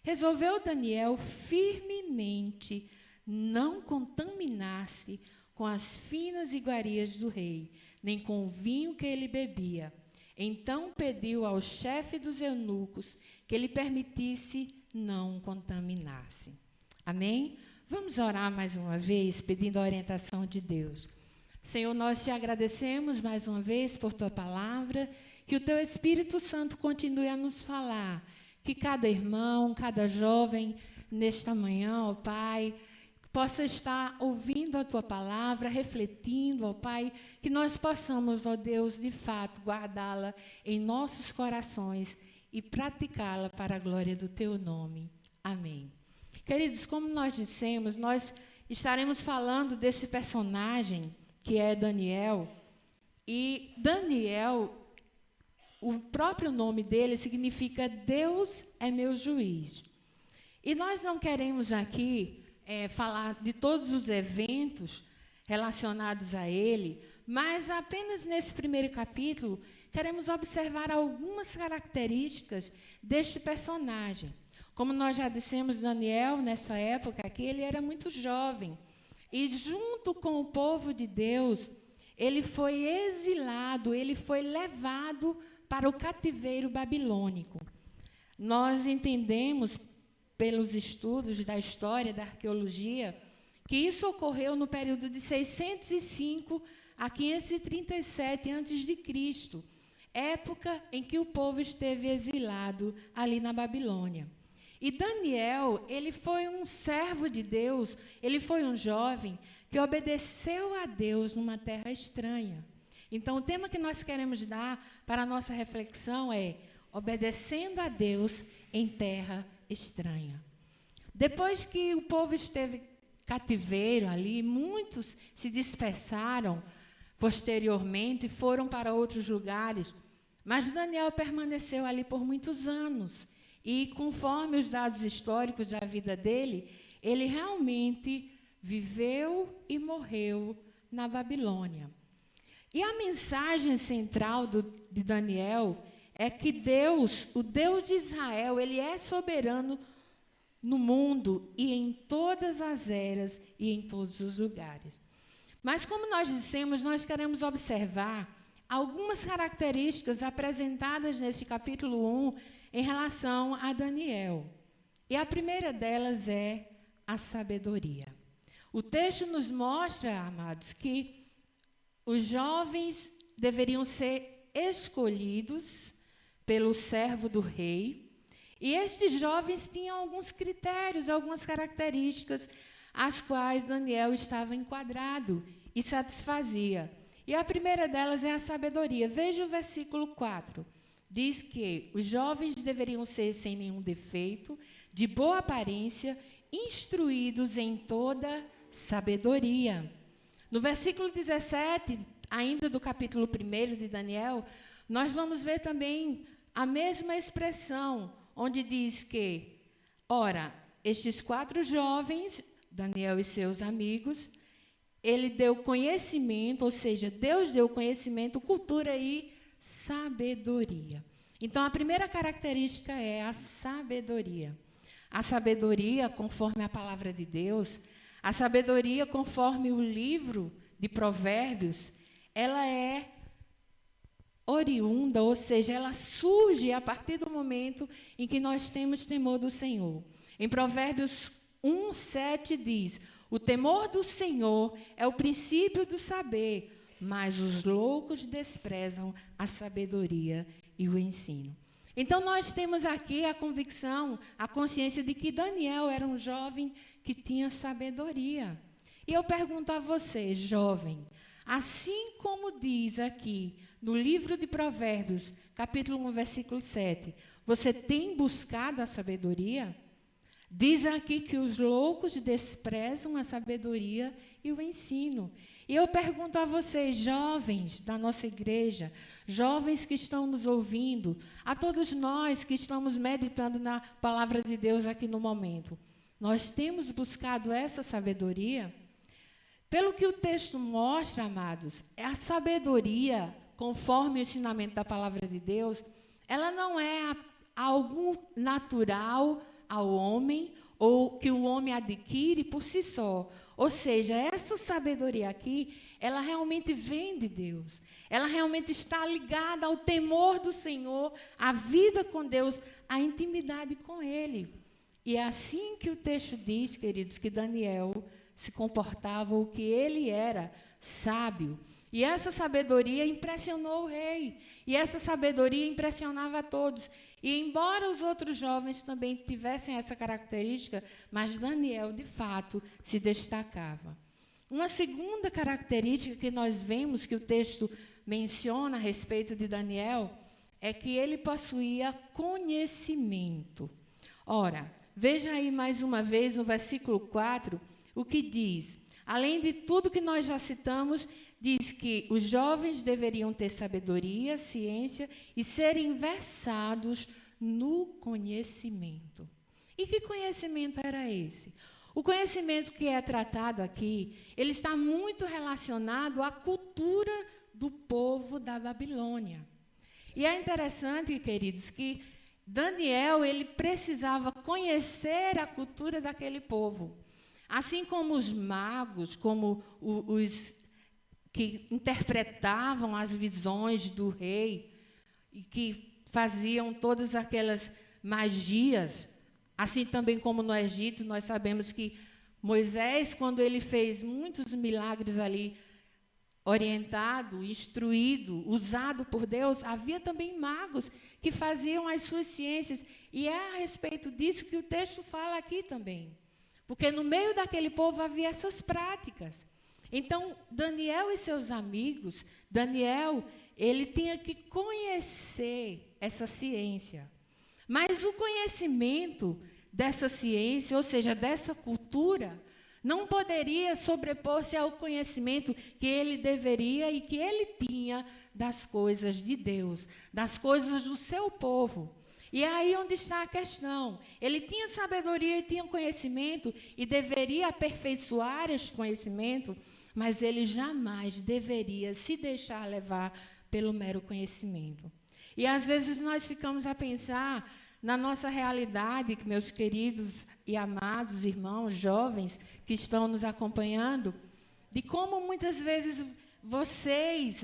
Resolveu Daniel firmemente não contaminar-se com as finas iguarias do rei, nem com o vinho que ele bebia. Então pediu ao chefe dos eunucos que lhe permitisse não contaminar-se. Amém? Vamos orar mais uma vez, pedindo a orientação de Deus. Senhor, nós te agradecemos mais uma vez por tua palavra, que o teu Espírito Santo continue a nos falar, que cada irmão, cada jovem, nesta manhã, ó Pai, possa estar ouvindo a tua palavra, refletindo, ó Pai, que nós possamos, ó Deus, de fato, guardá-la em nossos corações e praticá-la para a glória do teu nome. Amém. Queridos, como nós dissemos, nós estaremos falando desse personagem que é Daniel. E Daniel, o próprio nome dele significa Deus é meu juiz. E nós não queremos aqui falar de todos os eventos relacionados a ele, mas apenas nesse primeiro capítulo queremos observar algumas características deste personagem. Como nós já dissemos, Daniel, nessa época aqui, ele era muito jovem. E junto com o povo de Deus, ele foi exilado, ele foi levado para o cativeiro babilônico. Nós entendemos, pelos estudos da história, da arqueologia, que isso ocorreu no período de 605 a 537 a.C., época em que o povo esteve exilado ali na Babilônia. E Daniel, ele foi um servo de Deus, ele foi um jovem que obedeceu a Deus numa terra estranha. Então, o tema que nós queremos dar para a nossa reflexão é obedecendo a Deus em terra estranha. Depois que o povo esteve cativeiro ali, muitos se dispersaram, posteriormente foram para outros lugares, mas Daniel permaneceu ali por muitos anos. E, conforme os dados históricos da vida dele, ele realmente viveu e morreu na Babilônia. E a mensagem central de Daniel é que Deus, o Deus de Israel, ele é soberano no mundo e em todas as eras e em todos os lugares. Mas, como nós dissemos, nós queremos observar algumas características apresentadas neste capítulo 1 em relação a Daniel. E a primeira delas é a sabedoria. O texto nos mostra, amados, que os jovens deveriam ser escolhidos pelo servo do rei, e estes jovens tinham alguns critérios, algumas características, as quais Daniel estava enquadrado e satisfazia. E a primeira delas é a sabedoria. Veja o versículo 4. Diz que os jovens deveriam ser sem nenhum defeito, de boa aparência, instruídos em toda sabedoria. No versículo 17, ainda do capítulo 1 de Daniel, nós vamos ver também a mesma expressão, onde diz que, ora, estes 4 jovens, Daniel e seus amigos, ele deu conhecimento, ou seja, Deus deu conhecimento, cultura e sabedoria. Então, a primeira característica é a sabedoria. A sabedoria, conforme a palavra de Deus, a sabedoria, conforme o livro de Provérbios, ela é oriunda, ou seja, ela surge a partir do momento em que nós temos temor do Senhor. Em Provérbios 1:7 diz: o temor do Senhor é o princípio do saber, mas os loucos desprezam a sabedoria e o ensino. Então, nós temos aqui a convicção, a consciência de que Daniel era um jovem que tinha sabedoria. E eu pergunto a você, jovem, assim como diz aqui no livro de Provérbios, capítulo 1, versículo 7, você tem buscado a sabedoria? Diz aqui que os loucos desprezam a sabedoria e o ensino. E eu pergunto a vocês, jovens da nossa igreja, jovens que estão nos ouvindo, a todos nós que estamos meditando na palavra de Deus aqui no momento, nós temos buscado essa sabedoria? Pelo que o texto mostra, amados, a sabedoria, conforme o ensinamento da palavra de Deus, ela não é algo natural ao homem, ou que o homem adquire por si só. Ou seja, essa sabedoria aqui, ela realmente vem de Deus. Ela realmente está ligada ao temor do Senhor, à vida com Deus, à intimidade com Ele. E é assim que o texto diz, queridos, que Daniel se comportava, o que ele era, sábio. E essa sabedoria impressionou o rei. E essa sabedoria impressionava a todos. E embora os outros jovens também tivessem essa característica, mas Daniel, de fato, se destacava. Uma segunda característica que nós vemos que o texto menciona a respeito de Daniel é que ele possuía conhecimento. Ora, veja aí mais uma vez no versículo 4 o que diz. Além de tudo que nós já citamos, diz que os jovens deveriam ter sabedoria, ciência e serem versados no conhecimento. E que conhecimento era esse? O conhecimento que é tratado aqui, ele está muito relacionado à cultura do povo da Babilônia. E é interessante, queridos, que Daniel, ele precisava conhecer a cultura daquele povo. Assim como os magos, como os que interpretavam as visões do rei e que faziam todas aquelas magias, assim também como no Egito, nós sabemos que Moisés, quando ele fez muitos milagres ali, orientado, instruído, usado por Deus, havia também magos que faziam as suas ciências. E é a respeito disso que o texto fala aqui também. Porque no meio daquele povo havia essas práticas. Então, Daniel e seus amigos, Daniel, ele tinha que conhecer essa ciência. Mas o conhecimento dessa ciência, ou seja, dessa cultura, não poderia sobrepor-se ao conhecimento que ele deveria e que ele tinha das coisas de Deus, das coisas do seu povo. E é aí onde está a questão. Ele tinha sabedoria e tinha conhecimento e deveria aperfeiçoar esse conhecimento, mas ele jamais deveria se deixar levar pelo mero conhecimento. E às vezes nós ficamos a pensar na nossa realidade, meus queridos e amados irmãos, jovens que estão nos acompanhando, de como muitas vezes vocês,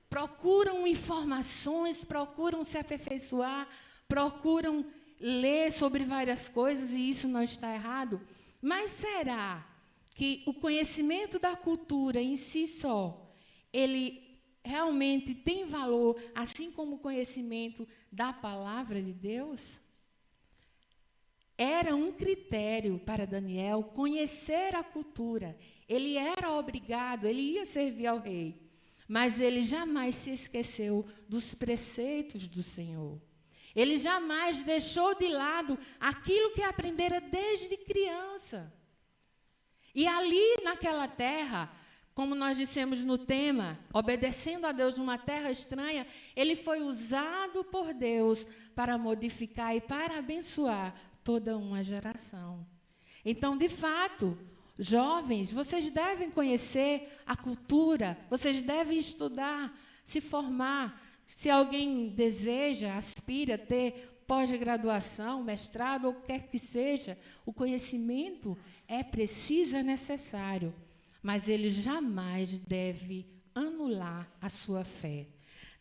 procuram informações, procuram se aperfeiçoar, procuram ler sobre várias coisas, e isso não está errado. Mas será que o conhecimento da cultura em si só, ele realmente tem valor, assim como o conhecimento da palavra de Deus? Era um critério para Daniel conhecer a cultura. Ele era obrigado, ele ia servir ao rei, mas ele jamais se esqueceu dos preceitos do Senhor. Ele jamais deixou de lado aquilo que aprendera desde criança. E ali naquela terra, como nós dissemos no tema, obedecendo a Deus numa terra estranha, ele foi usado por Deus para modificar e para abençoar toda uma geração. Então, de fato, jovens, vocês devem conhecer a cultura, vocês devem estudar, se formar. Se alguém deseja, aspira ter pós-graduação, mestrado, ou quer que seja, o conhecimento é preciso, é necessário. Mas ele jamais deve anular a sua fé.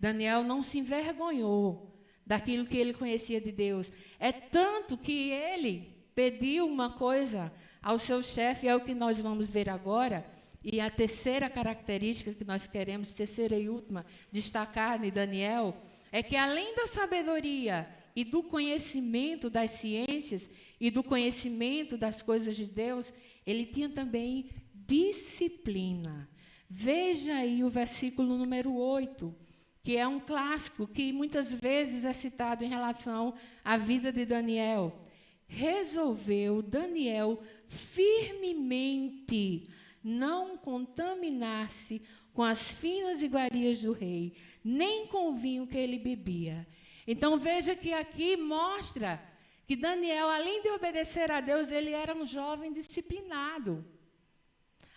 Daniel não se envergonhou daquilo que ele conhecia de Deus. É tanto que ele pediu uma coisa ao seu chefe, é o que nós vamos ver agora. E a terceira característica que nós queremos, terceira e última, destacar em Daniel, é que além da sabedoria e do conhecimento das ciências e do conhecimento das coisas de Deus, ele tinha também disciplina. Veja aí o versículo número 8, que é um clássico que muitas vezes é citado em relação à vida de Daniel. Resolveu Daniel firmemente não contaminar-se com as finas iguarias do rei, nem com o vinho que ele bebia. Então veja que aqui mostra que Daniel, além de obedecer a Deus, ele era um jovem disciplinado.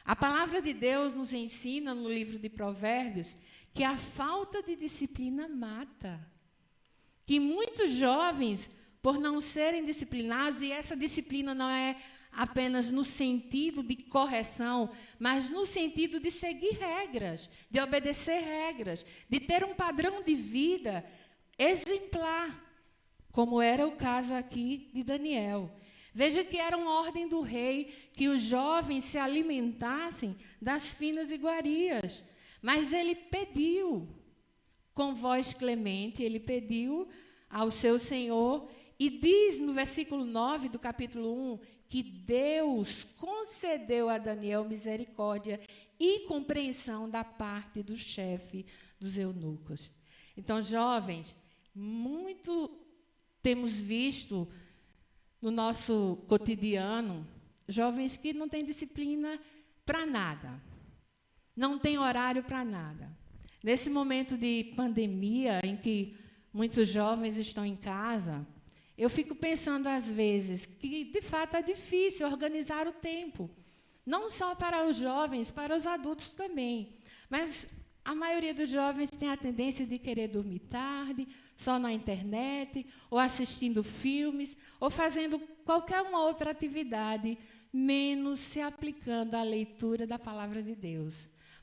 A palavra de Deus nos ensina no livro de Provérbios que a falta de disciplina mata. Que muitos jovens, por não serem disciplinados, e essa disciplina não é apenas no sentido de correção, mas no sentido de seguir regras, de obedecer regras, de ter um padrão de vida exemplar, como era o caso aqui de Daniel. Veja que era uma ordem do rei que os jovens se alimentassem das finas iguarias. Mas ele pediu, com voz clemente, ele pediu ao seu Senhor, e diz no versículo 9 do capítulo 1, que Deus concedeu a Daniel misericórdia e compreensão da parte do chefe dos eunucos. Então, jovens, muito temos visto no nosso cotidiano, jovens que não têm disciplina para nada, não têm horário para nada. Nesse momento de pandemia, em que muitos jovens estão em casa, eu fico pensando às vezes que, de fato, é difícil organizar o tempo, não só para os jovens, para os adultos também. Mas a maioria dos jovens tem a tendência de querer dormir tarde, só na internet, ou assistindo filmes, ou fazendo qualquer uma outra atividade, menos se aplicando à leitura da palavra de Deus.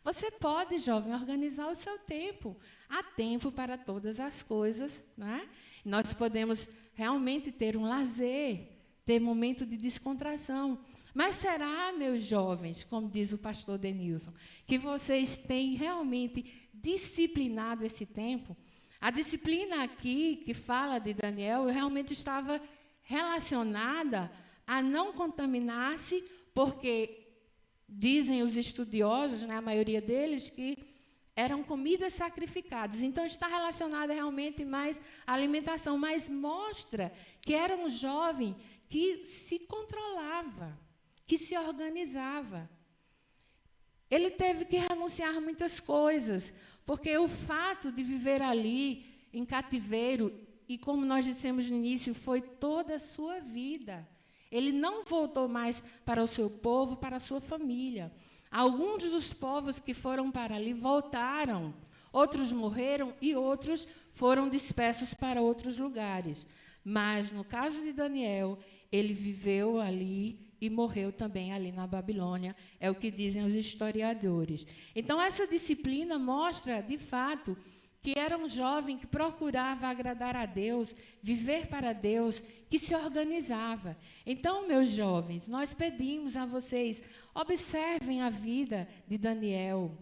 Você pode, jovem, organizar o seu tempo. Há tempo para todas as coisas, né? Nós podemos realmente ter um lazer, ter momento de descontração. Mas será, meus jovens, como diz o pastor Denilson, que vocês têm realmente disciplinado esse tempo? A disciplina aqui, que fala de Daniel, realmente estava relacionada a não contaminar-se, porque dizem os estudiosos, a maioria deles, que eram comidas sacrificadas. Então, está relacionada realmente mais à alimentação, mas mostra que era um jovem que se controlava, que se organizava. Ele teve que renunciar a muitas coisas, porque o fato de viver ali, em cativeiro, e como nós dissemos no início, foi toda a sua vida. Ele não voltou mais para o seu povo, para a sua família. Alguns dos povos que foram para ali voltaram, outros morreram e outros foram dispersos para outros lugares. Mas, no caso de Daniel, ele viveu ali e morreu também ali na Babilônia, é o que dizem os historiadores. Então, essa disciplina mostra, de fato, que era um jovem que procurava agradar a Deus, viver para Deus, que se organizava. Então, meus jovens, nós pedimos a vocês, observem a vida de Daniel,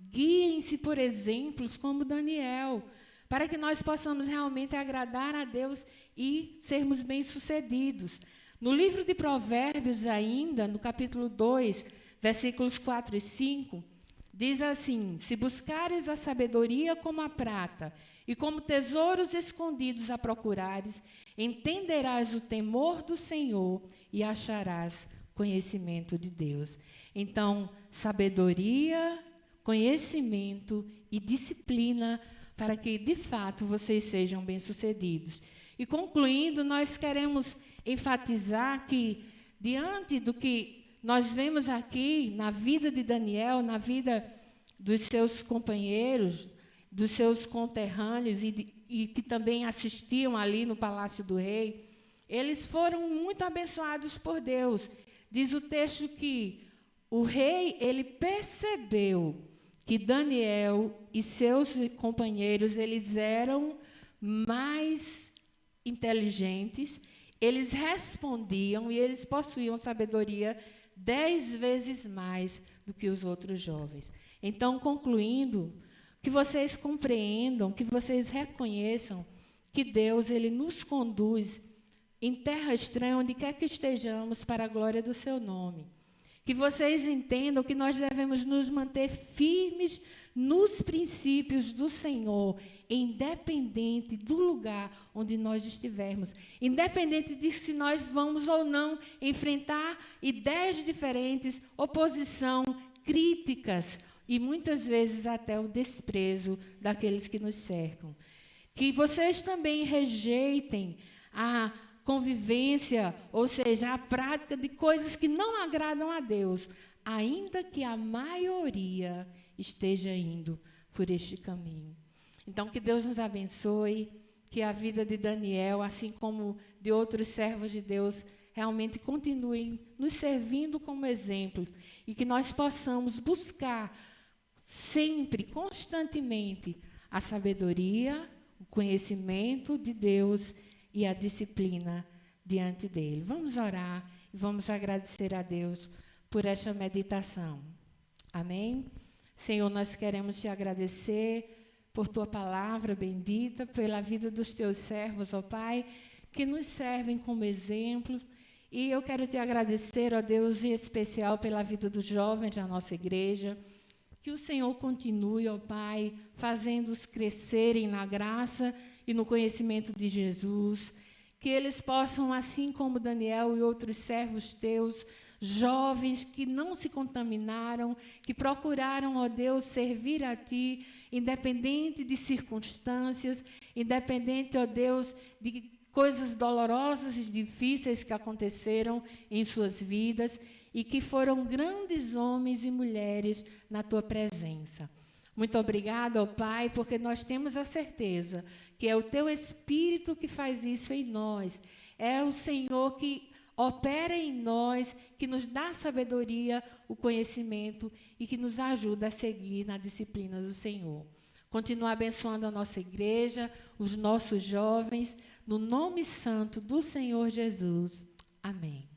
guiem-se por exemplos como Daniel, para que nós possamos realmente agradar a Deus e sermos bem-sucedidos. No livro de Provérbios ainda, no capítulo 2, versículos 4 e 5, diz assim: se buscares a sabedoria como a prata, e como tesouros escondidos a procurares, entenderás o temor do Senhor e acharás conhecimento de Deus. Então, sabedoria, conhecimento e disciplina, para que, de fato, vocês sejam bem-sucedidos. E concluindo, nós queremos enfatizar que, diante do que nós vemos aqui na vida de Daniel, na vida dos seus companheiros, dos seus conterrâneos e que também assistiam ali no Palácio do Rei, eles foram muito abençoados por Deus. Diz o texto que o rei, ele percebeu que Daniel e seus companheiros, eles eram mais inteligentes, eles respondiam e eles possuíam sabedoria 10 vezes mais do que os outros jovens. Então, concluindo, que vocês compreendam, que vocês reconheçam que Deus, ele nos conduz em terra estranha, onde quer que estejamos, para a glória do seu nome. Que vocês entendam que nós devemos nos manter firmes nos princípios do Senhor, independente do lugar onde nós estivermos, independente de se nós vamos ou não enfrentar ideias diferentes, oposição, críticas e muitas vezes até o desprezo daqueles que nos cercam. Que vocês também rejeitem a convivência, ou seja, a prática de coisas que não agradam a Deus, ainda que a maioria esteja indo por este caminho. Então, que Deus nos abençoe, que a vida de Daniel, assim como de outros servos de Deus, realmente continuem nos servindo como exemplo e que nós possamos buscar sempre, constantemente, a sabedoria, o conhecimento de Deus e a disciplina diante dele. Vamos orar e vamos agradecer a Deus por esta meditação. Amém? Senhor, nós queremos te agradecer por tua palavra bendita, pela vida dos teus servos, ó Pai, que nos servem como exemplos. E eu quero te agradecer, ó Deus, em especial pela vida dos jovens da nossa igreja. Que o Senhor continue, ó Pai, fazendo-os crescerem na graça e no conhecimento de Jesus. Que eles possam, assim como Daniel e outros servos teus, jovens que não se contaminaram, que procuraram, ó Deus, servir a Ti, independente de circunstâncias, independente, ó Deus, de coisas dolorosas e difíceis que aconteceram em suas vidas e que foram grandes homens e mulheres na Tua presença. Muito obrigada, ó Pai, porque nós temos a certeza que é o Teu Espírito que faz isso em nós. É o Senhor que opera em nós, que nos dá sabedoria, o conhecimento e que nos ajuda a seguir na disciplina do Senhor. Continua abençoando a nossa igreja, os nossos jovens, no nome santo do Senhor Jesus. Amém.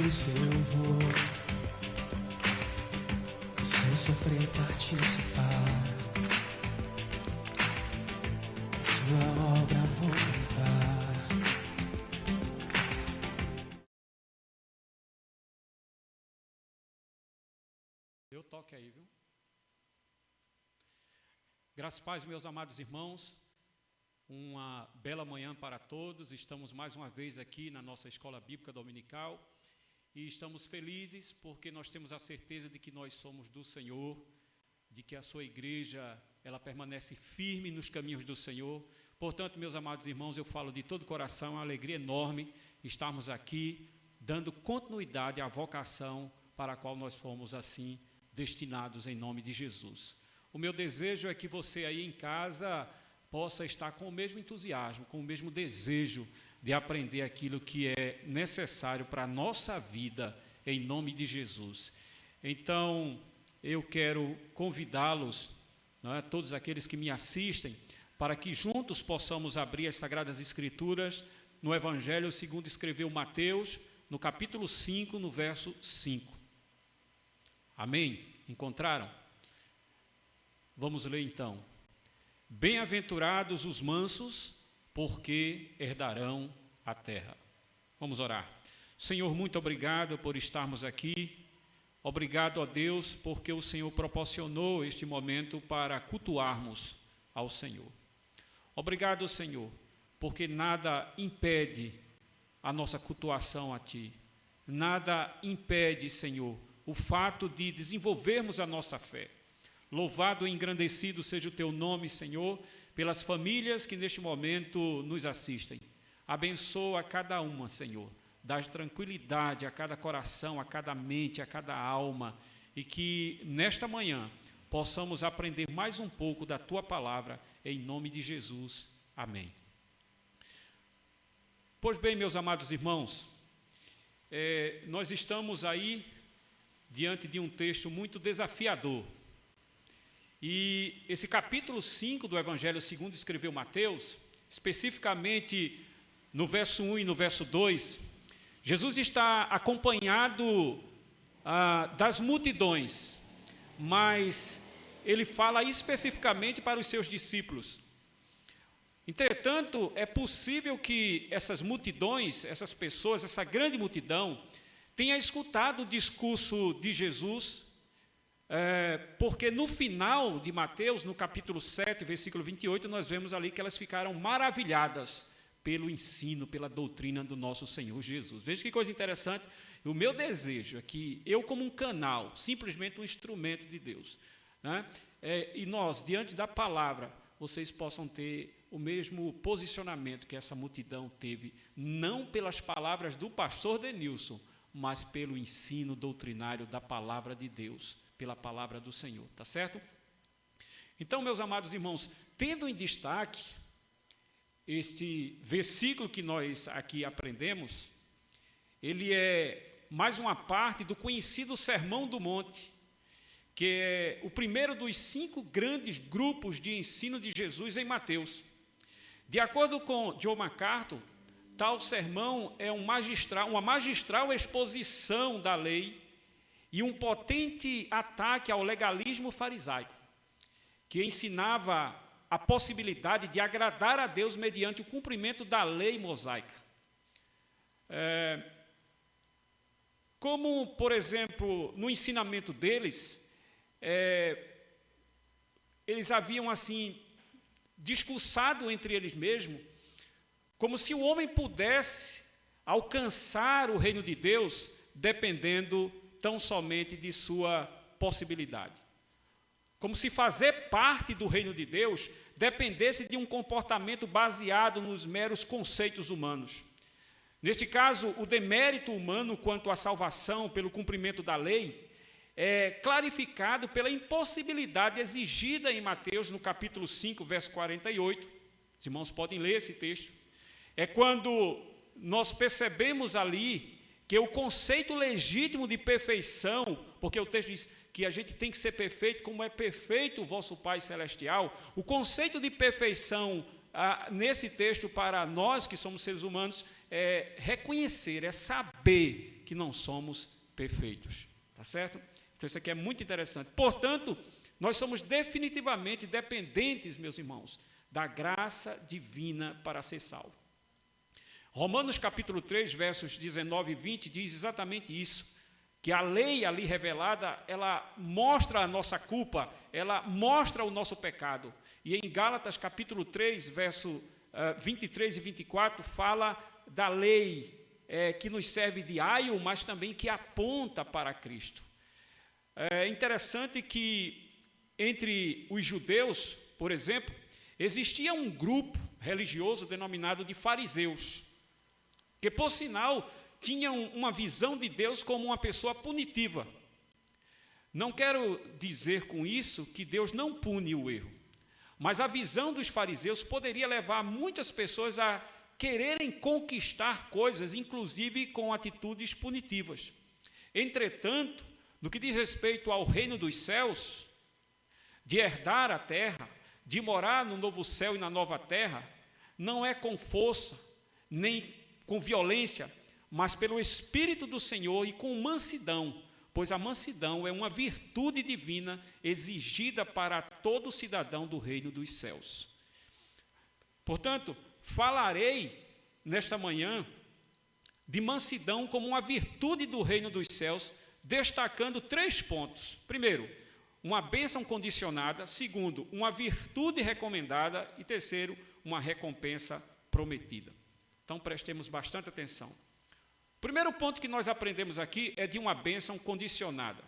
isso eu vou, sem sofrer participar. Sua obra vou cantar. Deu toque aí, viu? Graças e paz, meus amados irmãos. Uma bela manhã para todos. Estamos mais uma vez aqui na nossa escola bíblica dominical e estamos felizes porque nós temos a certeza de que nós somos do Senhor, de que a sua igreja, ela permanece firme nos caminhos do Senhor. Portanto, meus amados irmãos, eu falo de todo o coração, é uma alegria enorme estarmos aqui dando continuidade à vocação para a qual nós fomos assim destinados em nome de Jesus. O meu desejo é que você aí em casa possa estar com o mesmo entusiasmo, com o mesmo desejo de aprender aquilo que é necessário para a nossa vida, em nome de Jesus. Então, eu quero convidá-los, todos aqueles que me assistem, para que juntos possamos abrir as Sagradas Escrituras no Evangelho segundo escreveu Mateus, no capítulo 5, no verso 5. Amém? Encontraram? Vamos ler então. Bem-aventurados os mansos, porque herdarão a terra. Vamos orar. Senhor, muito obrigado por estarmos aqui. Obrigado a Deus, porque o Senhor proporcionou este momento para cultuarmos ao Senhor. Obrigado, Senhor, porque nada impede a nossa cultuação a Ti. Nada impede, Senhor, o fato de desenvolvermos a nossa fé. Louvado e engrandecido seja o Teu nome, Senhor, pelas famílias que neste momento nos assistem. Abençoa cada uma, Senhor. Dá tranquilidade a cada coração, a cada mente, a cada alma. E que nesta manhã possamos aprender mais um pouco da Tua palavra, em nome de Jesus. Amém. Pois bem, meus amados irmãos, nós estamos aí diante de um texto muito desafiador. E esse capítulo 5 do Evangelho segundo escreveu Mateus, especificamente no verso 1 e no verso 2, Jesus está acompanhado das multidões, mas ele fala especificamente para os seus discípulos. Entretanto, é possível que essas multidões, essas pessoas, essa grande multidão, tenha escutado o discurso de Jesus, porque no final de Mateus, no capítulo 7, versículo 28, nós vemos ali que elas ficaram maravilhadas pelo ensino, pela doutrina do nosso Senhor Jesus. Veja que coisa interessante. O meu desejo é que eu, como um canal, simplesmente um instrumento de Deus, e nós, diante da palavra, vocês possam ter o mesmo posicionamento que essa multidão teve, não pelas palavras do pastor Denilson, mas pelo ensino doutrinário da palavra de Deus, pela palavra do Senhor, tá certo? Então, meus amados irmãos, tendo em destaque este versículo que nós aqui aprendemos, ele é mais uma parte do conhecido Sermão do Monte, que é o primeiro dos 5 grandes grupos de ensino de Jesus em Mateus. De acordo com John MacArthur, tal sermão é uma magistral exposição da lei e um potente ataque ao legalismo farisaico, que ensinava a possibilidade de agradar a Deus mediante o cumprimento da lei mosaica. Como, por exemplo, no ensinamento deles, eles haviam assim discursado entre eles mesmos, como se o homem pudesse alcançar o reino de Deus dependendo tão somente de sua possibilidade. Como se fazer parte do reino de Deus dependesse de um comportamento baseado nos meros conceitos humanos. Neste caso, o demérito humano quanto à salvação pelo cumprimento da lei é clarificado pela impossibilidade exigida em Mateus, no capítulo 5, verso 48. Os irmãos podem ler esse texto. É quando nós percebemos ali que o conceito legítimo de perfeição, porque o texto diz que a gente tem que ser perfeito como é perfeito o vosso Pai Celestial, o conceito de perfeição nesse texto para nós que somos seres humanos é reconhecer, é saber que não somos perfeitos. Tá certo? Então isso aqui é muito interessante. Portanto, nós somos definitivamente dependentes, meus irmãos, da graça divina para ser salvo. Romanos capítulo 3, versos 19 e 20, diz exatamente isso, que a lei ali revelada, ela mostra a nossa culpa, ela mostra o nosso pecado. E em Gálatas capítulo 3, verso 23 e 24, fala da lei que nos serve de aio, mas também que aponta para Cristo. É interessante que entre os judeus, por exemplo, existia um grupo religioso denominado de fariseus, que, por sinal, tinham uma visão de Deus como uma pessoa punitiva. Não quero dizer com isso que Deus não pune o erro, mas a visão dos fariseus poderia levar muitas pessoas a quererem conquistar coisas, inclusive com atitudes punitivas. Entretanto, no que diz respeito ao reino dos céus, de herdar a terra, de morar no novo céu e na nova terra, não é com força, nem com violência, mas pelo Espírito do Senhor e com mansidão, pois a mansidão é uma virtude divina exigida para todo cidadão do reino dos céus. Portanto, falarei nesta manhã de mansidão como uma virtude do reino dos céus, destacando 3 pontos. Primeiro, uma bênção condicionada. Segundo, uma virtude recomendada. E terceiro, uma recompensa prometida. Então, prestemos bastante atenção. O primeiro ponto que nós aprendemos aqui é de uma bênção condicionada.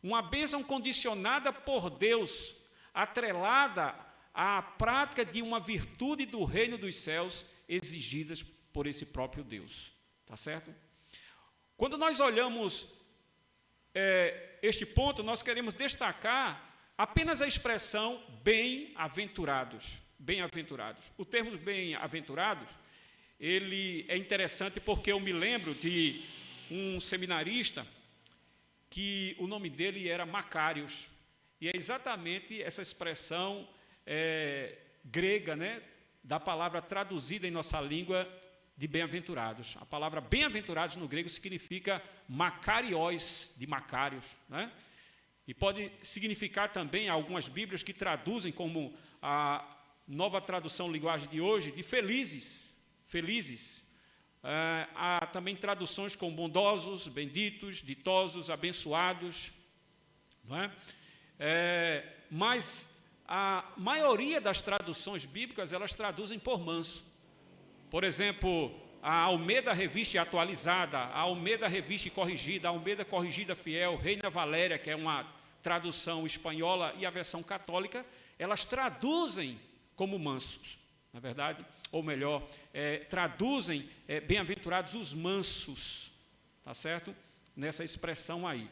Uma bênção condicionada por Deus, atrelada à prática de uma virtude do reino dos céus, exigidas por esse próprio Deus. Tá certo? Quando nós olhamos este ponto, nós queremos destacar apenas a expressão bem-aventurados. Bem-aventurados. O termo bem-aventurados, ele é interessante porque eu me lembro de um seminarista que o nome dele era Macários. E é exatamente essa expressão grega, né, da palavra traduzida em nossa língua de bem-aventurados. A palavra bem-aventurados no grego significa Macariós, de Macários, né? E pode significar também, algumas bíblias que traduzem como a nova tradução linguagem de hoje, de felizes. Felizes. Há também traduções como bondosos, benditos, ditosos, abençoados, não é? Mas a maioria das traduções bíblicas, elas traduzem por manso. Por exemplo, a Almeida Revista e Atualizada, a Almeida Revista e Corrigida, a Almeida Corrigida Fiel, Reina Valéria, que é uma tradução espanhola, e a versão católica, elas traduzem como mansos, na verdade, ou melhor, traduzem bem-aventurados os mansos, tá certo? Nessa expressão aí,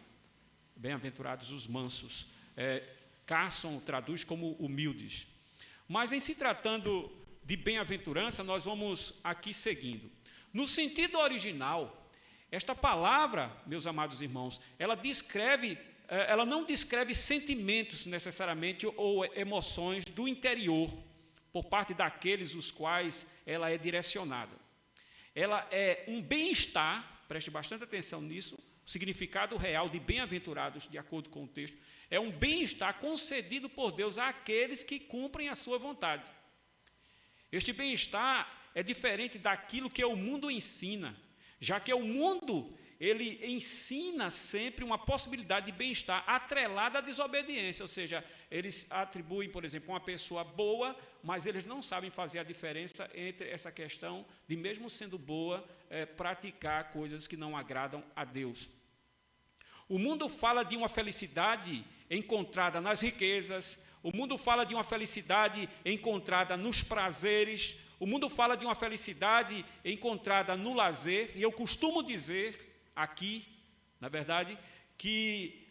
bem-aventurados os mansos. Carson traduz como humildes. Mas em se tratando de bem-aventurança, nós vamos aqui seguindo. No sentido original, esta palavra, meus amados irmãos, ela não descreve sentimentos necessariamente ou emoções do interior, por parte daqueles os quais ela é direcionada. Ela é um bem-estar, preste bastante atenção nisso, o significado real de bem-aventurados, de acordo com o texto, é um bem-estar concedido por Deus àqueles que cumprem a sua vontade. Este bem-estar é diferente daquilo que o mundo ensina, já que o mundo, ele ensina sempre uma possibilidade de bem-estar atrelada à desobediência, ou seja, eles atribuem, por exemplo, uma pessoa boa, mas eles não sabem fazer a diferença entre essa questão de, mesmo sendo boa, praticar coisas que não agradam a Deus. O mundo fala de uma felicidade encontrada nas riquezas, o mundo fala de uma felicidade encontrada nos prazeres, o mundo fala de uma felicidade encontrada no lazer, e eu costumo dizer aqui, na verdade, que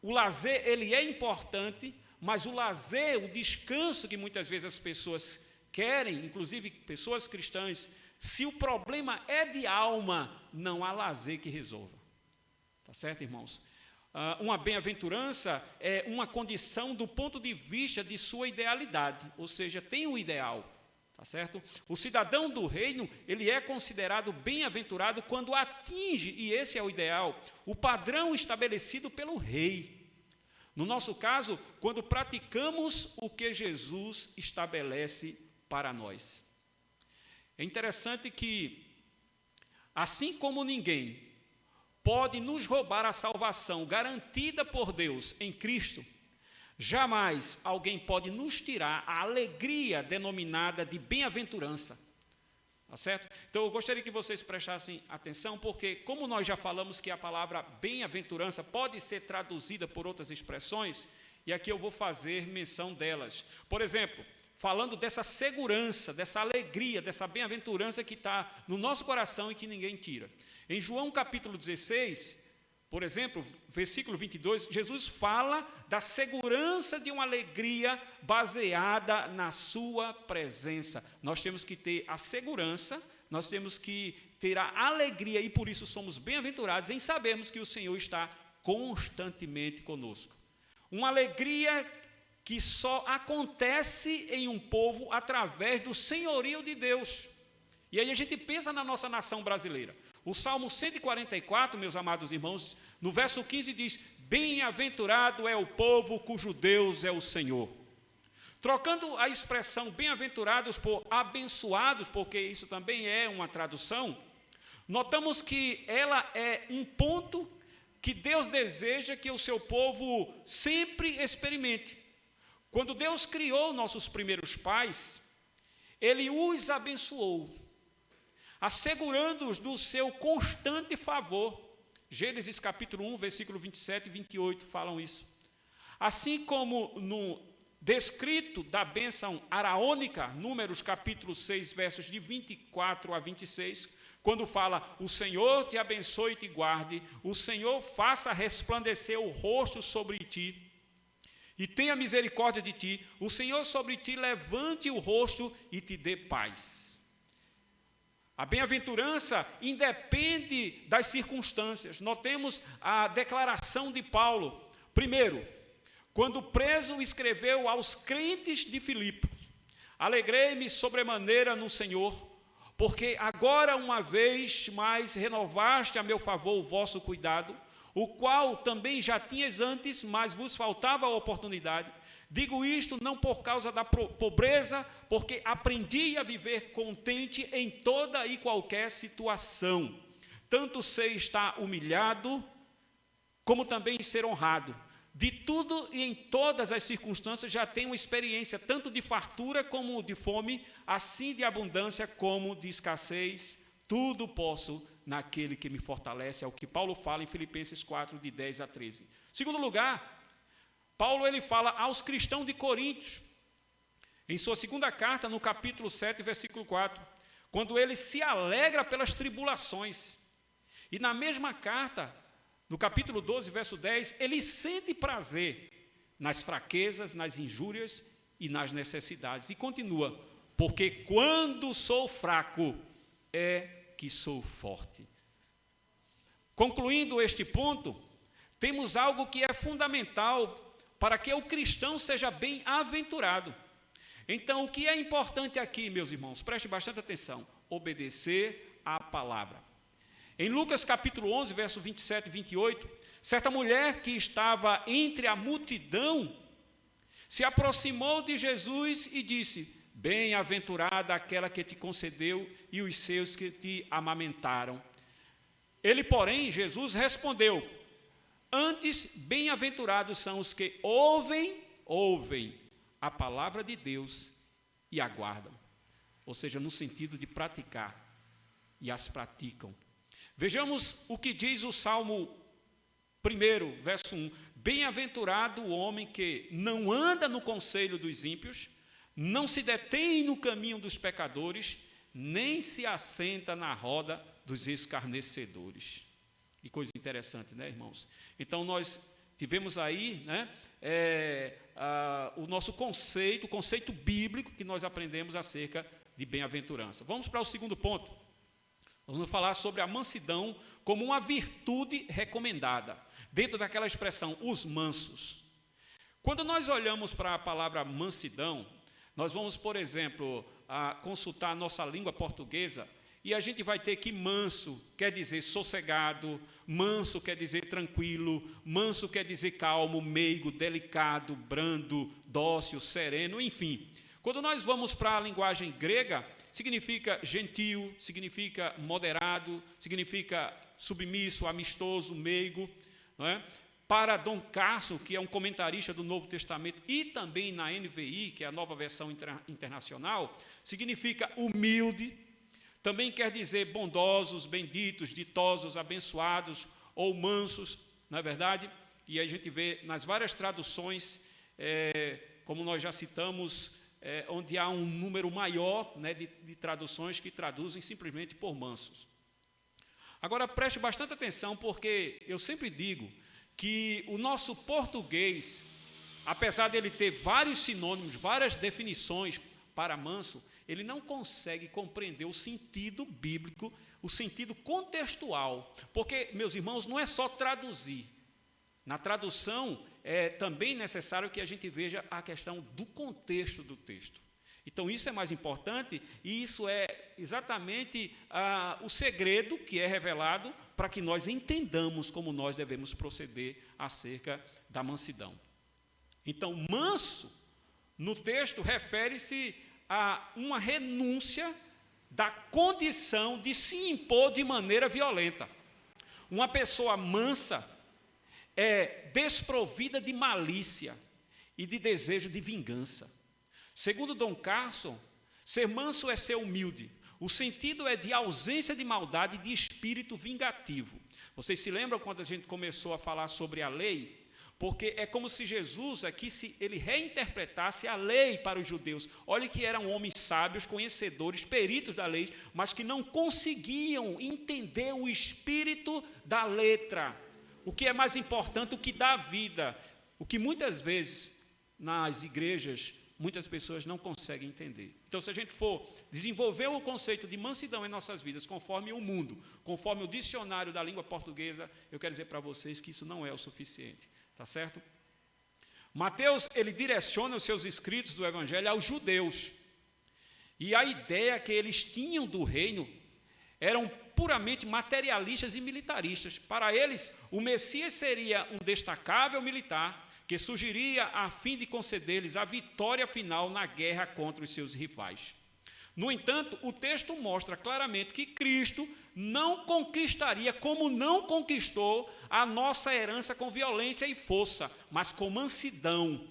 o lazer ele é importante, mas o lazer, o descanso que muitas vezes as pessoas querem, inclusive pessoas cristãs, se o problema é de alma, não há lazer que resolva. Tá certo, irmãos? Uma bem-aventurança é uma condição do ponto de vista de sua idealidade, ou seja, tem um ideal, tá Tá certo? O cidadão do reino, ele é considerado bem-aventurado quando atinge, e esse é o ideal, o padrão estabelecido pelo rei. No nosso caso, quando praticamos o que Jesus estabelece para nós. É interessante que, assim como ninguém pode nos roubar a salvação garantida por Deus em Cristo, jamais alguém pode nos tirar a alegria denominada de bem-aventurança. Tá certo? Então, eu gostaria que vocês prestassem atenção, porque como nós já falamos que a palavra bem-aventurança pode ser traduzida por outras expressões, e aqui eu vou fazer menção delas. Por exemplo, falando dessa segurança, dessa alegria, dessa bem-aventurança que está no nosso coração e que ninguém tira. Em João capítulo 16, por exemplo, versículo 22, Jesus fala da segurança de uma alegria baseada na sua presença. Nós temos que ter a segurança, nós temos que ter a alegria, e por isso somos bem-aventurados em sabermos que o Senhor está constantemente conosco. Uma alegria que só acontece em um povo através do senhorio de Deus. E aí a gente pensa na nossa nação brasileira. O Salmo 144, meus amados irmãos, no verso 15 diz: bem-aventurado é o povo cujo Deus é o Senhor. Trocando a expressão bem-aventurados por abençoados, porque isso também é uma tradução, notamos que ela é um ponto que Deus deseja que o seu povo sempre experimente. Quando Deus criou nossos primeiros pais, Ele os abençoou, assegurando-os do seu constante favor. Gênesis capítulo 1, versículo 27 e 28 falam isso. Assim como no descrito da bênção araônica, Números capítulo 6, versos de 24 a 26, quando fala: o Senhor te abençoe e te guarde, o Senhor faça resplandecer o rosto sobre ti e tenha misericórdia de ti, o Senhor sobre ti levante o rosto e te dê paz. A bem-aventurança independe das circunstâncias. Notemos a declaração de Paulo. Primeiro, quando preso, escreveu aos crentes de Filipos: alegrei-me sobremaneira no Senhor, porque agora uma vez mais renovaste a meu favor o vosso cuidado, o qual também já tinhas antes, mas vos faltava a oportunidade. Digo isto não por causa da pobreza, porque aprendi a viver contente em toda e qualquer situação. Tanto sei estar humilhado, como também ser honrado. De tudo e em todas as circunstâncias já tenho experiência, tanto de fartura como de fome, assim de abundância como de escassez. Tudo posso naquele que me fortalece, é o que Paulo fala em Filipenses 4, de 10 a 13. Segundo lugar, Paulo ele fala aos cristãos de Coríntios, em sua segunda carta, no capítulo 7, versículo 4, quando ele se alegra pelas tribulações. E na mesma carta, no capítulo 12, verso 10, ele sente prazer nas fraquezas, nas injúrias e nas necessidades. E continua: porque quando sou fraco, é que sou forte. Concluindo este ponto, temos algo que é fundamental para que o cristão seja bem-aventurado. Então, o que é importante aqui, meus irmãos? Preste bastante atenção: obedecer à palavra. Em Lucas capítulo 11, verso 27 e 28, certa mulher que estava entre a multidão se aproximou de Jesus e disse: bem-aventurada aquela que te concedeu e os seus que te amamentaram. Ele, porém, Jesus respondeu: antes, bem-aventurados são os que ouvem a palavra de Deus e aguardam. Ou seja, no sentido de praticar, e as praticam. Vejamos o que diz o Salmo 1, verso 1. Bem-aventurado o homem que não anda no conselho dos ímpios, não se detém no caminho dos pecadores, nem se assenta na roda dos escarnecedores. Que coisa interessante, né, irmãos? Então, nós tivemos aí, né, o nosso conceito, o conceito bíblico que nós aprendemos acerca de bem-aventurança. Vamos para o segundo ponto. Vamos falar sobre a mansidão como uma virtude recomendada, dentro daquela expressão, os mansos. Quando nós olhamos para a palavra mansidão, nós vamos, por exemplo, consultar a nossa língua portuguesa, e a gente vai ter que manso quer dizer sossegado, manso quer dizer tranquilo, manso quer dizer calmo, meigo, delicado, brando, dócil, sereno, enfim. Quando nós vamos para a linguagem grega, significa gentil, significa moderado, significa submisso, amistoso, meigo, não é? Para Dom Carson, que é um comentarista do Novo Testamento, e também na NVI, que é a nova versão internacional, significa humilde, também quer dizer bondosos, benditos, ditosos, abençoados ou mansos, não é verdade? E a gente vê nas várias traduções, como nós já citamos, onde há um número maior, né, de traduções que traduzem simplesmente por mansos. Agora, preste bastante atenção, porque eu sempre digo que o nosso português, apesar dele ter vários sinônimos, várias definições para manso, ele não consegue compreender o sentido bíblico, o sentido contextual. Porque, meus irmãos, não é só traduzir. Na tradução, é também necessário que a gente veja a questão do contexto do texto. Então, isso é mais importante, e isso é exatamente o segredo que é revelado para que nós entendamos como nós devemos proceder acerca da mansidão. Então, manso, no texto, refere-se a uma renúncia da condição de se impor de maneira violenta. Uma pessoa mansa é desprovida de malícia e de desejo de vingança. Segundo Dom Carson, ser manso é ser humilde. O sentido é de ausência de maldade e de espírito vingativo. Vocês se lembram quando a gente começou a falar sobre a lei? Porque é como se Jesus aqui, ele reinterpretasse a lei para os judeus. Olha que eram homens sábios, conhecedores, peritos da lei, mas que não conseguiam entender o espírito da letra. O que é mais importante, o que dá vida. O que muitas vezes, nas igrejas, muitas pessoas não conseguem entender. Então, se a gente for desenvolver o conceito de mansidão em nossas vidas, conforme o mundo, conforme o dicionário da língua portuguesa, eu quero dizer para vocês que isso não é o suficiente. Tá certo? Mateus, ele direciona os seus escritos do Evangelho aos judeus. E a ideia que eles tinham do reino eram puramente materialistas e militaristas. Para eles, o Messias seria um destacável militar que surgiria a fim de conceder-lhes a vitória final na guerra contra os seus rivais. No entanto, o texto mostra claramente que Cristo não conquistaria, como não conquistou, a nossa herança com violência e força, mas com mansidão,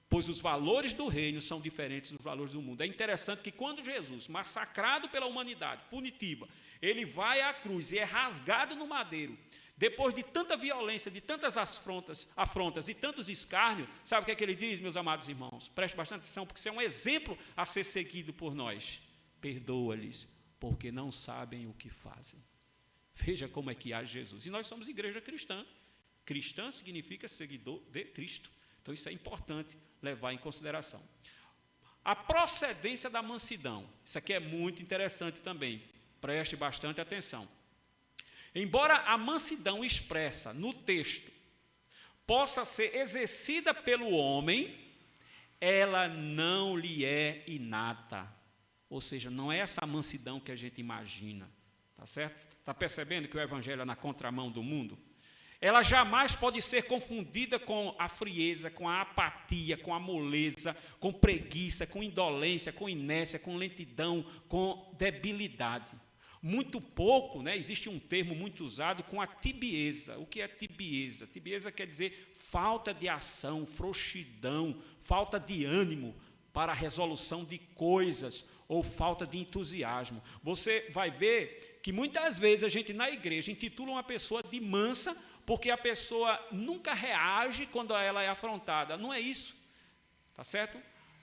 pois os valores do reino são diferentes dos valores do mundo. É interessante que quando Jesus, massacrado pela humanidade, punitiva, ele vai à cruz e é rasgado no madeiro, depois de tanta violência, de tantas afrontas e tantos escárnios, sabe o que ele diz, meus amados irmãos? Preste bastante atenção, porque isso é um exemplo a ser seguido por nós. Perdoa-lhes, porque não sabem o que fazem. Veja como é que age Jesus. E nós somos igreja cristã. Cristã significa seguidor de Cristo. Então isso é importante levar em consideração. A procedência da mansidão. Isso aqui é muito interessante também. Preste bastante atenção. Embora a mansidão expressa no texto possa ser exercida pelo homem, ela não lhe é inata. Ou seja, não é essa mansidão que a gente imagina, tá certo? Está percebendo que o Evangelho é na contramão do mundo? Ela jamais pode ser confundida com a frieza, com a apatia, com a moleza, com preguiça, com indolência, com inércia, com lentidão, com debilidade. Muito pouco, né, existe um termo muito usado com a tibieza. O que é tibieza? Tibieza quer dizer falta de ação, frouxidão, falta de ânimo para a resolução de coisas, ou falta de entusiasmo. Você vai ver que muitas vezes a gente na igreja intitula uma pessoa de mansa, porque a pessoa nunca reage quando ela é afrontada. Não é isso, tá certo?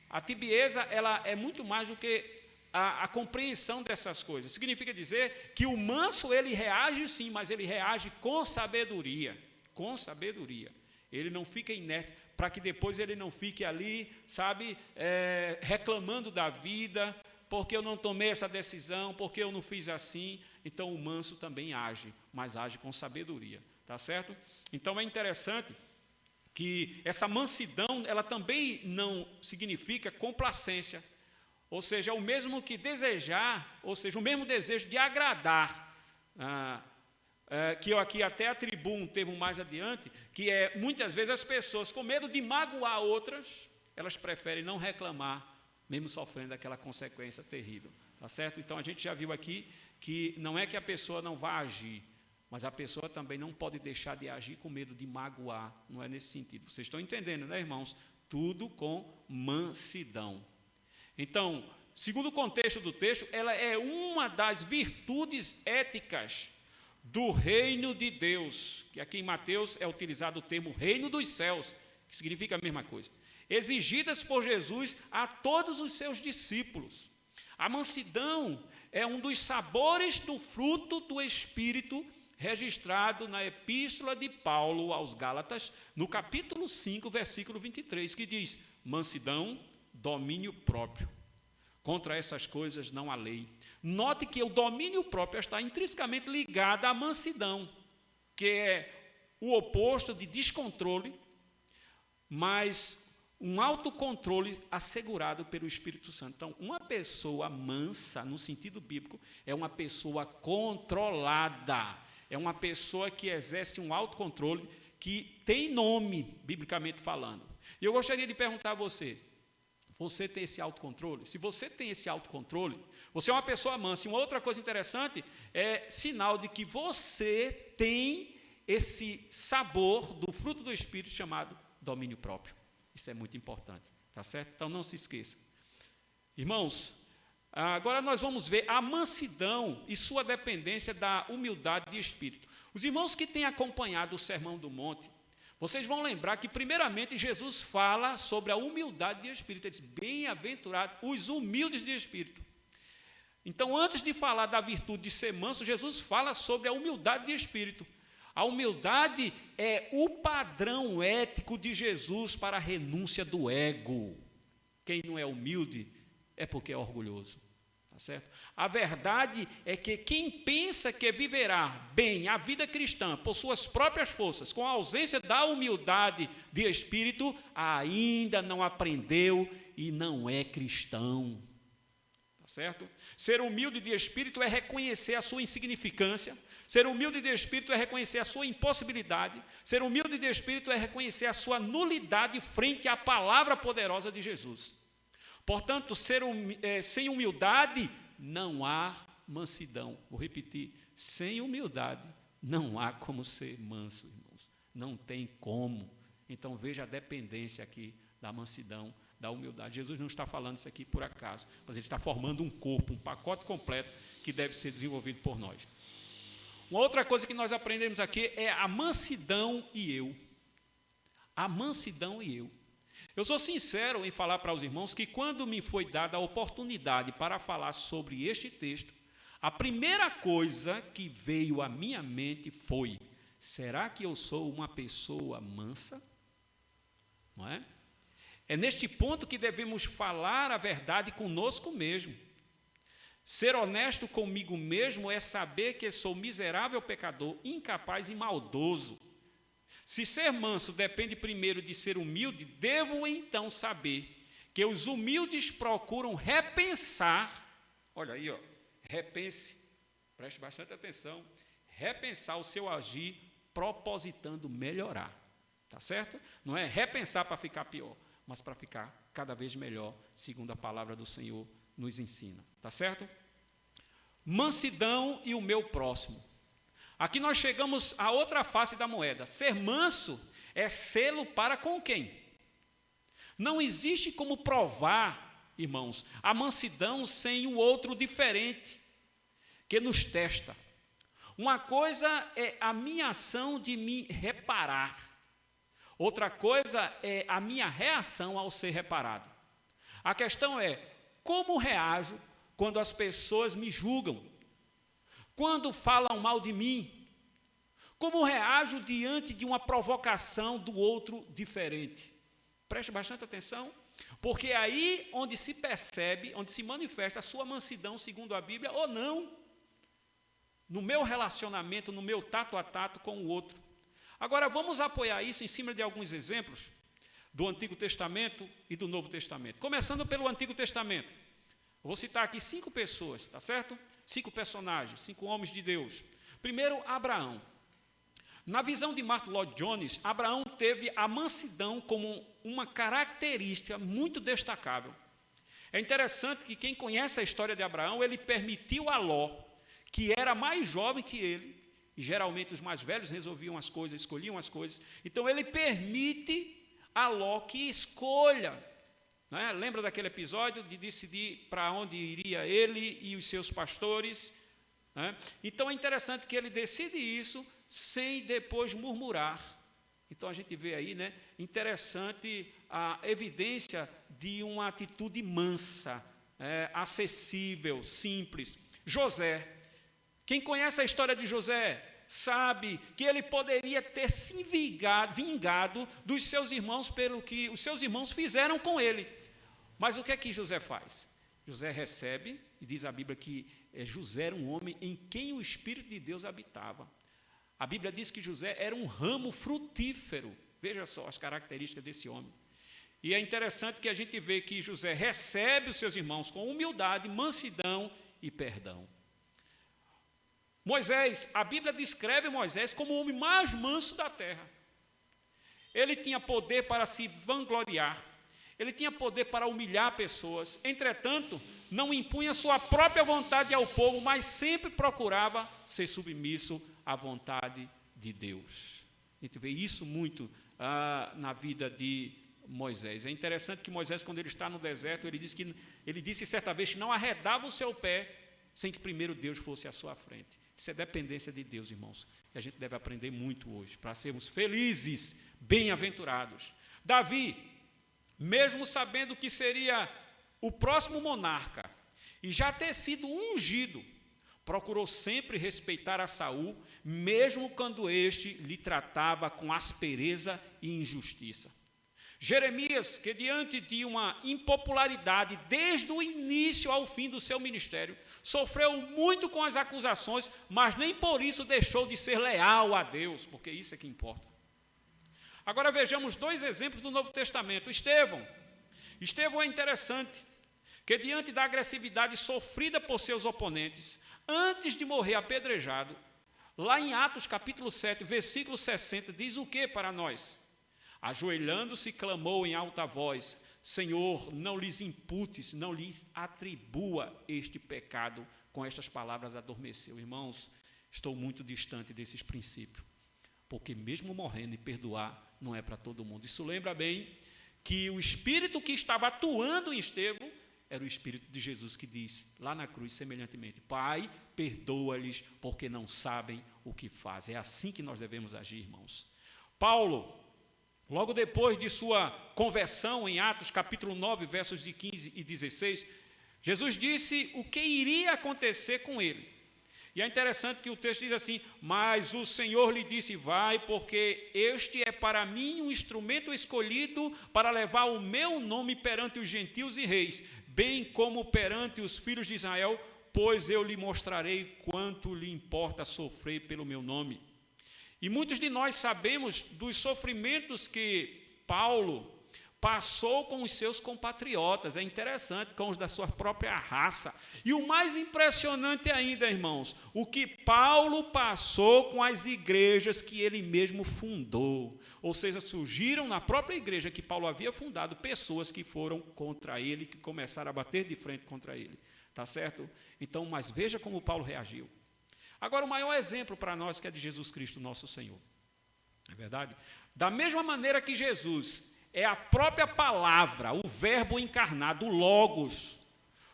A tibieza, ela é muito mais do que a compreensão dessas coisas. Significa dizer que o manso, ele reage sim, mas ele reage com sabedoria. Com sabedoria. Ele não fica inerte, para que depois ele não fique ali, sabe, reclamando da vida, porque eu não tomei essa decisão, porque eu não fiz assim. Então o manso também age, mas age com sabedoria, tá certo? Então é interessante que essa mansidão, ela também não significa complacência, ou seja, é o mesmo que desejar, ou seja, o mesmo desejo de agradar, que eu aqui até atribuo um termo mais adiante, que é, muitas vezes as pessoas, com medo de magoar outras, elas preferem não reclamar, mesmo sofrendo aquela consequência terrível, tá certo? Então, a gente já viu aqui que não é que a pessoa não vá agir, mas a pessoa também não pode deixar de agir com medo de magoar, não é nesse sentido. Vocês estão entendendo, né, irmãos? Tudo com mansidão. Então, segundo o contexto do texto, ela é uma das virtudes éticas do reino de Deus, que aqui em Mateus é utilizado o termo reino dos céus, que significa a mesma coisa, exigidas por Jesus a todos os seus discípulos. A mansidão é um dos sabores do fruto do Espírito, registrado na epístola de Paulo aos Gálatas, no capítulo 5, versículo 23, que diz: mansidão, domínio próprio. Contra essas coisas não há lei. Note que o domínio próprio está intrinsecamente ligado à mansidão, que é o oposto de descontrole, mas um autocontrole assegurado pelo Espírito Santo. Então, uma pessoa mansa, no sentido bíblico, é uma pessoa controlada, é uma pessoa que exerce um autocontrole, que tem nome, biblicamente falando. E eu gostaria de perguntar a você, você tem esse autocontrole? Se você tem esse autocontrole, você é uma pessoa mansa. E uma outra coisa interessante é sinal de que você tem esse sabor do fruto do Espírito chamado domínio próprio. Isso é muito importante, tá certo? Então não se esqueça. Irmãos, agora nós vamos ver a mansidão e sua dependência da humildade de espírito. Os irmãos que têm acompanhado o Sermão do Monte, vocês vão lembrar que primeiramente Jesus fala sobre a humildade de espírito. Ele diz: bem-aventurados os humildes de espírito. Então, antes de falar da virtude de ser manso, Jesus fala sobre a humildade de espírito. A humildade é o padrão ético de Jesus para a renúncia do ego. Quem não é humilde é porque é orgulhoso, tá certo? A verdade é que quem pensa que viverá bem a vida cristã por suas próprias forças, com a ausência da humildade de espírito, ainda não aprendeu e não é cristão. Certo? Ser humilde de espírito é reconhecer a sua insignificância. Ser humilde de espírito é reconhecer a sua impossibilidade. Ser humilde de espírito é reconhecer a sua nulidade frente à palavra poderosa de Jesus. Portanto, sem humildade não há mansidão. Vou repetir: sem humildade não há como ser manso, irmãos. Não tem como. Então veja a dependência aqui da mansidão, da humildade. Jesus não está falando isso aqui por acaso, mas ele está formando um corpo, um pacote completo que deve ser desenvolvido por nós. Uma outra coisa que nós aprendemos aqui é a mansidão e eu. A mansidão e eu. Eu sou sincero em falar para os irmãos que quando me foi dada a oportunidade para falar sobre este texto, a primeira coisa que veio à minha mente foi: será que eu sou uma pessoa mansa? Não é? É neste ponto que devemos falar a verdade conosco mesmo. Ser honesto comigo mesmo é saber que sou miserável pecador, incapaz e maldoso. Se ser manso depende primeiro de ser humilde, devo então saber que os humildes procuram repensar, olha aí, repense, preste bastante atenção, repensar o seu agir propositando melhorar, tá certo? Não é repensar para ficar pior, mas para ficar cada vez melhor, segundo a palavra do Senhor nos ensina, tá certo? Mansidão e o meu próximo. Aqui nós chegamos à outra face da moeda. Ser manso é selo para com quem? Não existe como provar, irmãos, a mansidão sem o outro diferente, que nos testa. Uma coisa é a minha ação de me reparar. Outra coisa é a minha reação ao ser reparado. A questão é: como reajo quando as pessoas me julgam? Quando falam mal de mim? Como reajo diante de uma provocação do outro diferente? Preste bastante atenção, porque é aí onde se percebe, onde se manifesta a sua mansidão, segundo a Bíblia, ou não, no meu relacionamento, no meu tato a tato com o outro. Agora, vamos apoiar isso em cima de alguns exemplos do Antigo Testamento e do Novo Testamento. Começando pelo Antigo Testamento. Eu vou citar aqui 5 pessoas, tá certo? 5 personagens, 5 homens de Deus. Primeiro, Abraão. Na visão de Martin Lloyd Jones, Abraão teve a mansidão como uma característica muito destacável. É interessante que quem conhece a história de Abraão, ele permitiu a Ló, que era mais jovem que ele, e geralmente os mais velhos resolviam as coisas, escolhiam as coisas, então ele permite a Ló que escolha, né? Lembra daquele episódio de decidir para onde iria ele e os seus pastores, né? Então é interessante que ele decide isso sem depois murmurar. Então a gente vê aí, né, interessante a evidência de uma atitude mansa, acessível, simples. José, quem conhece a história de José sabe que ele poderia ter se vingado dos seus irmãos pelo que os seus irmãos fizeram com ele. Mas o que é que José faz? José recebe, e diz a Bíblia que José era um homem em quem o Espírito de Deus habitava. A Bíblia diz que José era um ramo frutífero. Veja só as características desse homem. E é interessante que a gente vê que José recebe os seus irmãos com humildade, mansidão e perdão. Moisés, a Bíblia descreve Moisés como o homem mais manso da terra. Ele tinha poder para se vangloriar. Ele tinha poder para humilhar pessoas. Entretanto, não impunha sua própria vontade ao povo, mas sempre procurava ser submisso à vontade de Deus. A gente vê isso muito na vida de Moisés. É interessante que Moisés, quando ele está no deserto, ele disse certa vez que não arredava o seu pé sem que primeiro Deus fosse à sua frente. Isso é dependência de Deus, irmãos. E a gente deve aprender muito hoje, para sermos felizes, bem-aventurados. Davi, mesmo sabendo que seria o próximo monarca, e já ter sido ungido, procurou sempre respeitar a Saul, mesmo quando este lhe tratava com aspereza e injustiça. Jeremias, que diante de uma impopularidade desde o início ao fim do seu ministério, sofreu muito com as acusações, mas nem por isso deixou de ser leal a Deus, porque isso é que importa. Agora vejamos 2 exemplos do Novo Testamento. Estevão é interessante, que diante da agressividade sofrida por seus oponentes, antes de morrer apedrejado, lá em Atos capítulo 7, versículo 60, diz o que para nós? Ajoelhando-se, clamou em alta voz: Senhor, não lhes imputes, não lhes atribua este pecado. Com estas palavras adormeceu. Irmãos, estou muito distante desses princípios, porque mesmo morrendo e perdoar não é para todo mundo. Isso lembra bem que o Espírito que estava atuando em Estevão era o Espírito de Jesus, que diz lá na cruz semelhantemente: Pai, perdoa-lhes porque não sabem o que fazem. É assim que nós devemos agir, irmãos. Paulo, logo depois de sua conversão, em Atos capítulo 9, versos de 15 e 16, Jesus disse o que iria acontecer com ele. E é interessante que o texto diz assim: mas o Senhor lhe disse: vai, porque este é para mim um instrumento escolhido para levar o meu nome perante os gentios e reis, bem como perante os filhos de Israel, pois eu lhe mostrarei quanto lhe importa sofrer pelo meu nome. E muitos de nós sabemos dos sofrimentos que Paulo passou com os seus compatriotas, é interessante, com os da sua própria raça. E o mais impressionante ainda, irmãos, o que Paulo passou com as igrejas que ele mesmo fundou. Ou seja, surgiram na própria igreja que Paulo havia fundado pessoas que foram contra ele, que começaram a bater de frente contra ele. Tá certo? Então, mas veja como Paulo reagiu. Agora, o maior exemplo para nós que é de Jesus Cristo, nosso Senhor. É verdade? Da mesma maneira que Jesus é a própria palavra, o verbo encarnado, o Logos,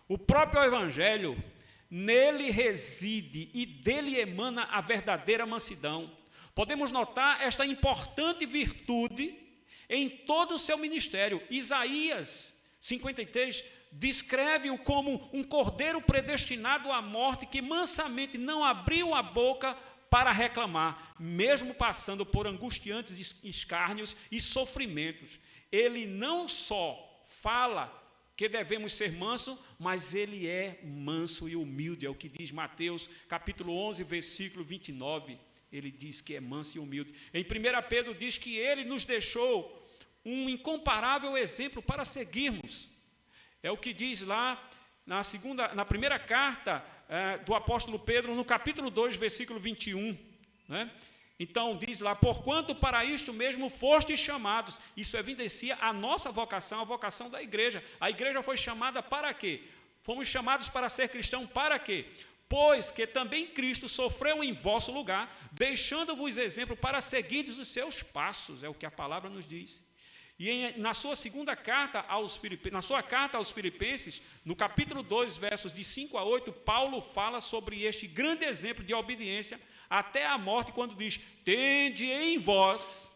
o próprio Evangelho, nele reside e dele emana a verdadeira mansidão. Podemos notar esta importante virtude em todo o seu ministério. Isaías 53 descreve-o como um cordeiro predestinado à morte, que mansamente não abriu a boca para reclamar, mesmo passando por angustiantes escárnios e sofrimentos. Ele não só fala que devemos ser mansos, mas ele é manso e humilde, é o que diz Mateus capítulo 11, versículo 29, ele diz que é manso e humilde. Em 1 Pedro diz que ele nos deixou um incomparável exemplo para seguirmos. É o que diz lá na primeira carta do apóstolo Pedro, no capítulo 2, versículo 21, né? Então, diz lá, porquanto para isto mesmo fostes chamados. Isso evidencia a nossa vocação, a vocação da igreja. A igreja foi chamada para quê? Fomos chamados para ser cristão para quê? Pois que também Cristo sofreu em vosso lugar, deixando-vos exemplo para seguirdes os seus passos, é o que a palavra nos diz. E na sua carta aos Filipenses, no capítulo 2, versos de 5 a 8, Paulo fala sobre este grande exemplo de obediência até a morte, quando diz, tende em vós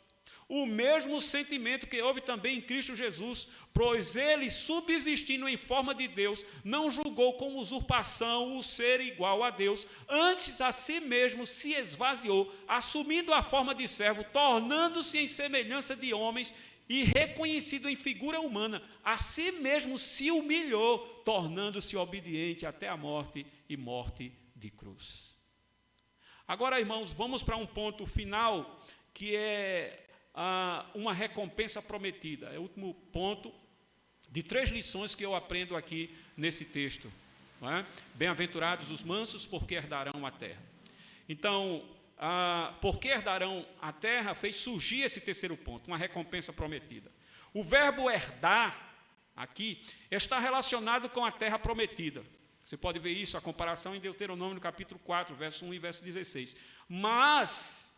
o mesmo sentimento que houve também em Cristo Jesus, pois ele, subsistindo em forma de Deus, não julgou com usurpação o ser igual a Deus, antes a si mesmo se esvaziou, assumindo a forma de servo, tornando-se em semelhança de homens e reconhecido em figura humana, a si mesmo se humilhou, tornando-se obediente até a morte e morte de cruz. Agora, irmãos, vamos para um ponto final, que é uma recompensa prometida. É o último ponto de 3 lições que eu aprendo aqui nesse texto. Não é? Bem-aventurados os mansos, porque herdarão a terra. Então, porque herdarão a terra, fez surgir esse terceiro ponto, uma recompensa prometida. O verbo herdar, aqui, está relacionado com a terra prometida. Você pode ver isso, a comparação em Deuteronômio, no capítulo 4, verso 1 e verso 16. Mas,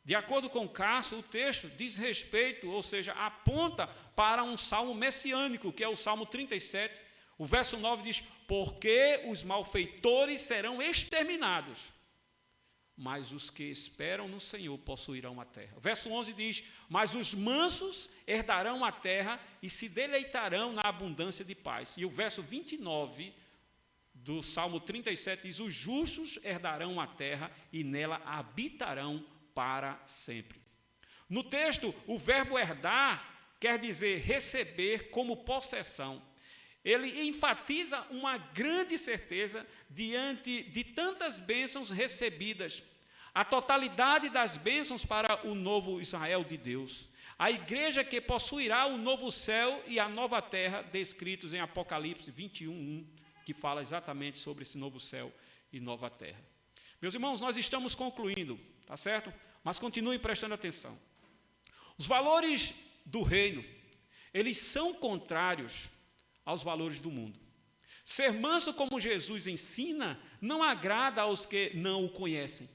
de acordo com Cássio, o texto diz respeito, ou seja, aponta para um salmo messiânico, que é o Salmo 37. O verso 9 diz, porque os malfeitores serão exterminados, mas os que esperam no Senhor possuirão a terra. O verso 11 diz, mas os mansos herdarão a terra e se deleitarão na abundância de paz. E o verso 29 do Salmo 37 diz, os justos herdarão a terra e nela habitarão para sempre. No texto, o verbo herdar quer dizer receber como possessão. Ele enfatiza uma grande certeza diante de tantas bênçãos recebidas. A totalidade das bênçãos para o novo Israel de Deus. A igreja que possuirá o novo céu e a nova terra, descritos em Apocalipse 21:1, que fala exatamente sobre esse novo céu e nova terra. Meus irmãos, nós estamos concluindo, tá certo? Mas continuem prestando atenção. Os valores do reino, eles são contrários aos valores do mundo. Ser manso como Jesus ensina, não agrada aos que não o conhecem.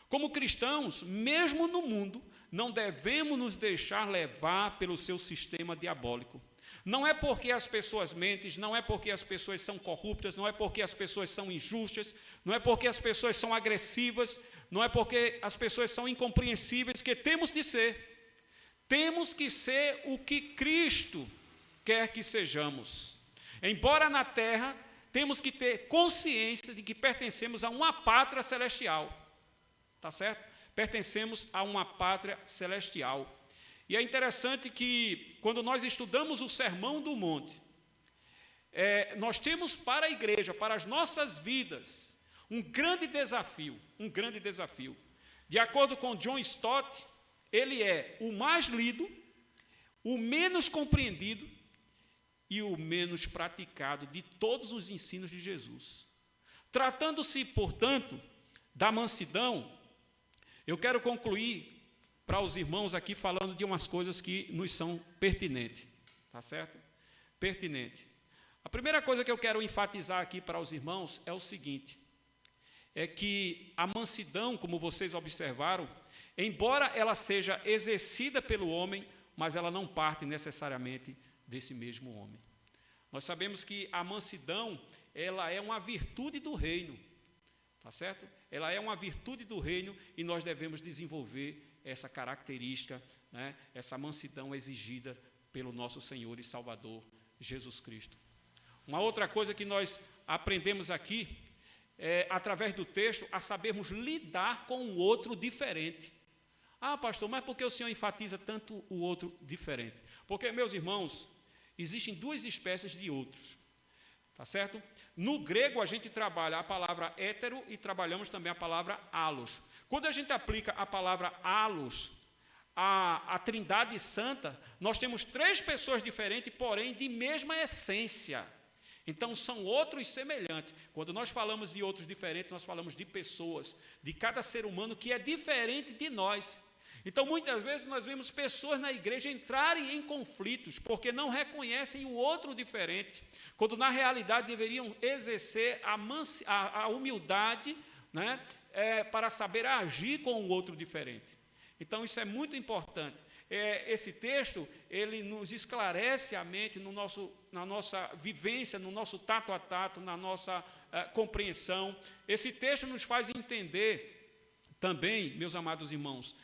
Como cristãos, mesmo no mundo, não devemos nos deixar levar pelo seu sistema diabólico. Não é porque as pessoas mentem, não é porque as pessoas são corruptas, não é porque as pessoas são injustas, não é porque as pessoas são agressivas, não é porque as pessoas são incompreensíveis que temos de ser. Temos que ser o que Cristo quer que sejamos. Embora na terra, temos que ter consciência de que pertencemos a uma pátria celestial. Tá certo? Pertencemos a uma pátria celestial. E é interessante que, quando nós estudamos o Sermão do Monte, nós temos para a igreja, para as nossas vidas, um grande desafio. De acordo com John Stott, ele é o mais lido, o menos compreendido e o menos praticado de todos os ensinos de Jesus. Tratando-se, portanto, da mansidão, eu quero concluir para os irmãos aqui falando de umas coisas que nos são pertinentes, tá certo? Pertinente. A primeira coisa que eu quero enfatizar aqui para os irmãos é o seguinte, é que a mansidão, como vocês observaram, embora ela seja exercida pelo homem, mas ela não parte necessariamente desse mesmo homem. Nós sabemos que a mansidão, ela é uma virtude do reino, tá certo? Ela é uma virtude do reino e nós devemos desenvolver essa característica, né, essa mansidão exigida pelo nosso Senhor e Salvador, Jesus Cristo. Uma outra coisa que nós aprendemos aqui, através do texto, a sabermos lidar com o outro diferente. Ah, pastor, mas por que o senhor enfatiza tanto o outro diferente? Porque, meus irmãos, existem 2 espécies de outros, tá certo? No grego, a gente trabalha a palavra hétero e trabalhamos também a palavra allos. Quando a gente aplica a palavra allos à Trindade Santa, nós temos 3 pessoas diferentes, porém de mesma essência. Então, são outros semelhantes. Quando nós falamos de outros diferentes, nós falamos de pessoas, de cada ser humano que é diferente de nós. Então, muitas vezes, nós vemos pessoas na igreja entrarem em conflitos, porque não reconhecem o outro diferente, quando, na realidade, deveriam exercer a humildade, né, para saber agir com o outro diferente. Então, isso é muito importante. Esse texto, ele nos esclarece a mente na nossa vivência, no nosso tato a tato, na nossa compreensão. Esse texto nos faz entender também, meus amados irmãos,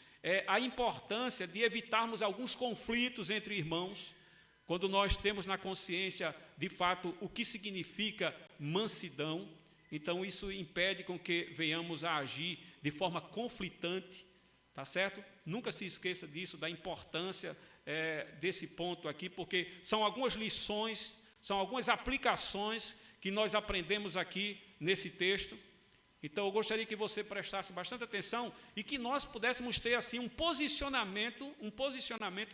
a importância de evitarmos alguns conflitos entre irmãos, quando nós temos na consciência, de fato, o que significa mansidão. Então, isso impede com que venhamos a agir de forma conflitante, tá certo? Nunca se esqueça disso, da importância desse ponto aqui, porque são algumas lições, são algumas aplicações que nós aprendemos aqui nesse texto. Então, eu gostaria que você prestasse bastante atenção e que nós pudéssemos ter, assim, um posicionamento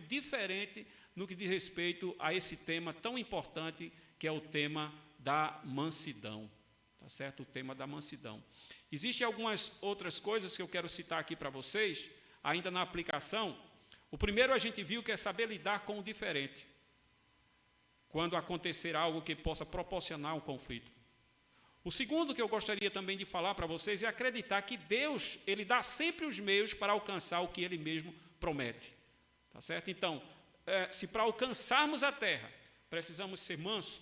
diferente no que diz respeito a esse tema tão importante, que é o tema da mansidão, tá certo? O tema da mansidão. Existem algumas outras coisas que eu quero citar aqui para vocês, ainda na aplicação. O primeiro a gente viu que é saber lidar com o diferente, quando acontecer algo que possa proporcionar um conflito. O segundo que eu gostaria também de falar para vocês é acreditar que Deus, Ele dá sempre os meios para alcançar o que Ele mesmo promete. Tá certo? Então, se para alcançarmos a terra, precisamos ser mansos,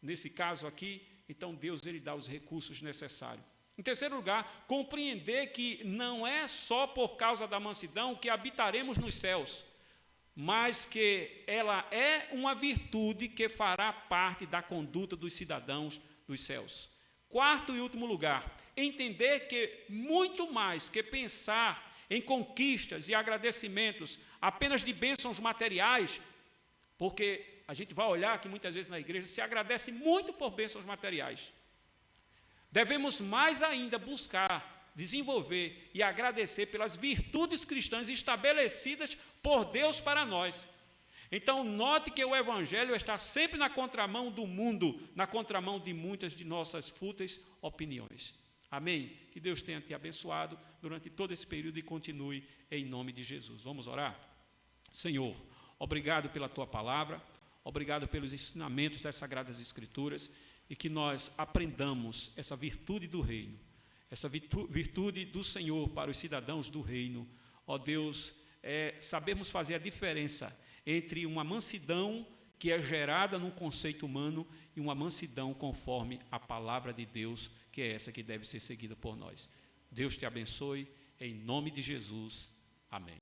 nesse caso aqui, então Deus, Ele dá os recursos necessários. Em terceiro lugar, compreender que não é só por causa da mansidão que habitaremos nos céus, mas que ela é uma virtude que fará parte da conduta dos cidadãos dos céus. Quarto e último lugar, entender que muito mais que pensar em conquistas e agradecimentos apenas de bênçãos materiais, porque a gente vai olhar que muitas vezes na igreja se agradece muito por bênçãos materiais. Devemos mais ainda buscar, desenvolver e agradecer pelas virtudes cristãs estabelecidas por Deus para nós. Então, note que o Evangelho está sempre na contramão do mundo, na contramão de muitas de nossas fúteis opiniões. Amém? Que Deus tenha te abençoado durante todo esse período e continue em nome de Jesus. Vamos orar? Senhor, obrigado pela Tua palavra, obrigado pelos ensinamentos das Sagradas Escrituras e que nós aprendamos essa virtude do reino, essa virtude do Senhor para os cidadãos do reino. Ó Deus, sabemos fazer a diferença entre uma mansidão que é gerada num conceito humano e uma mansidão conforme a palavra de Deus, que é essa que deve ser seguida por nós. Deus te abençoe, em nome de Jesus. Amém.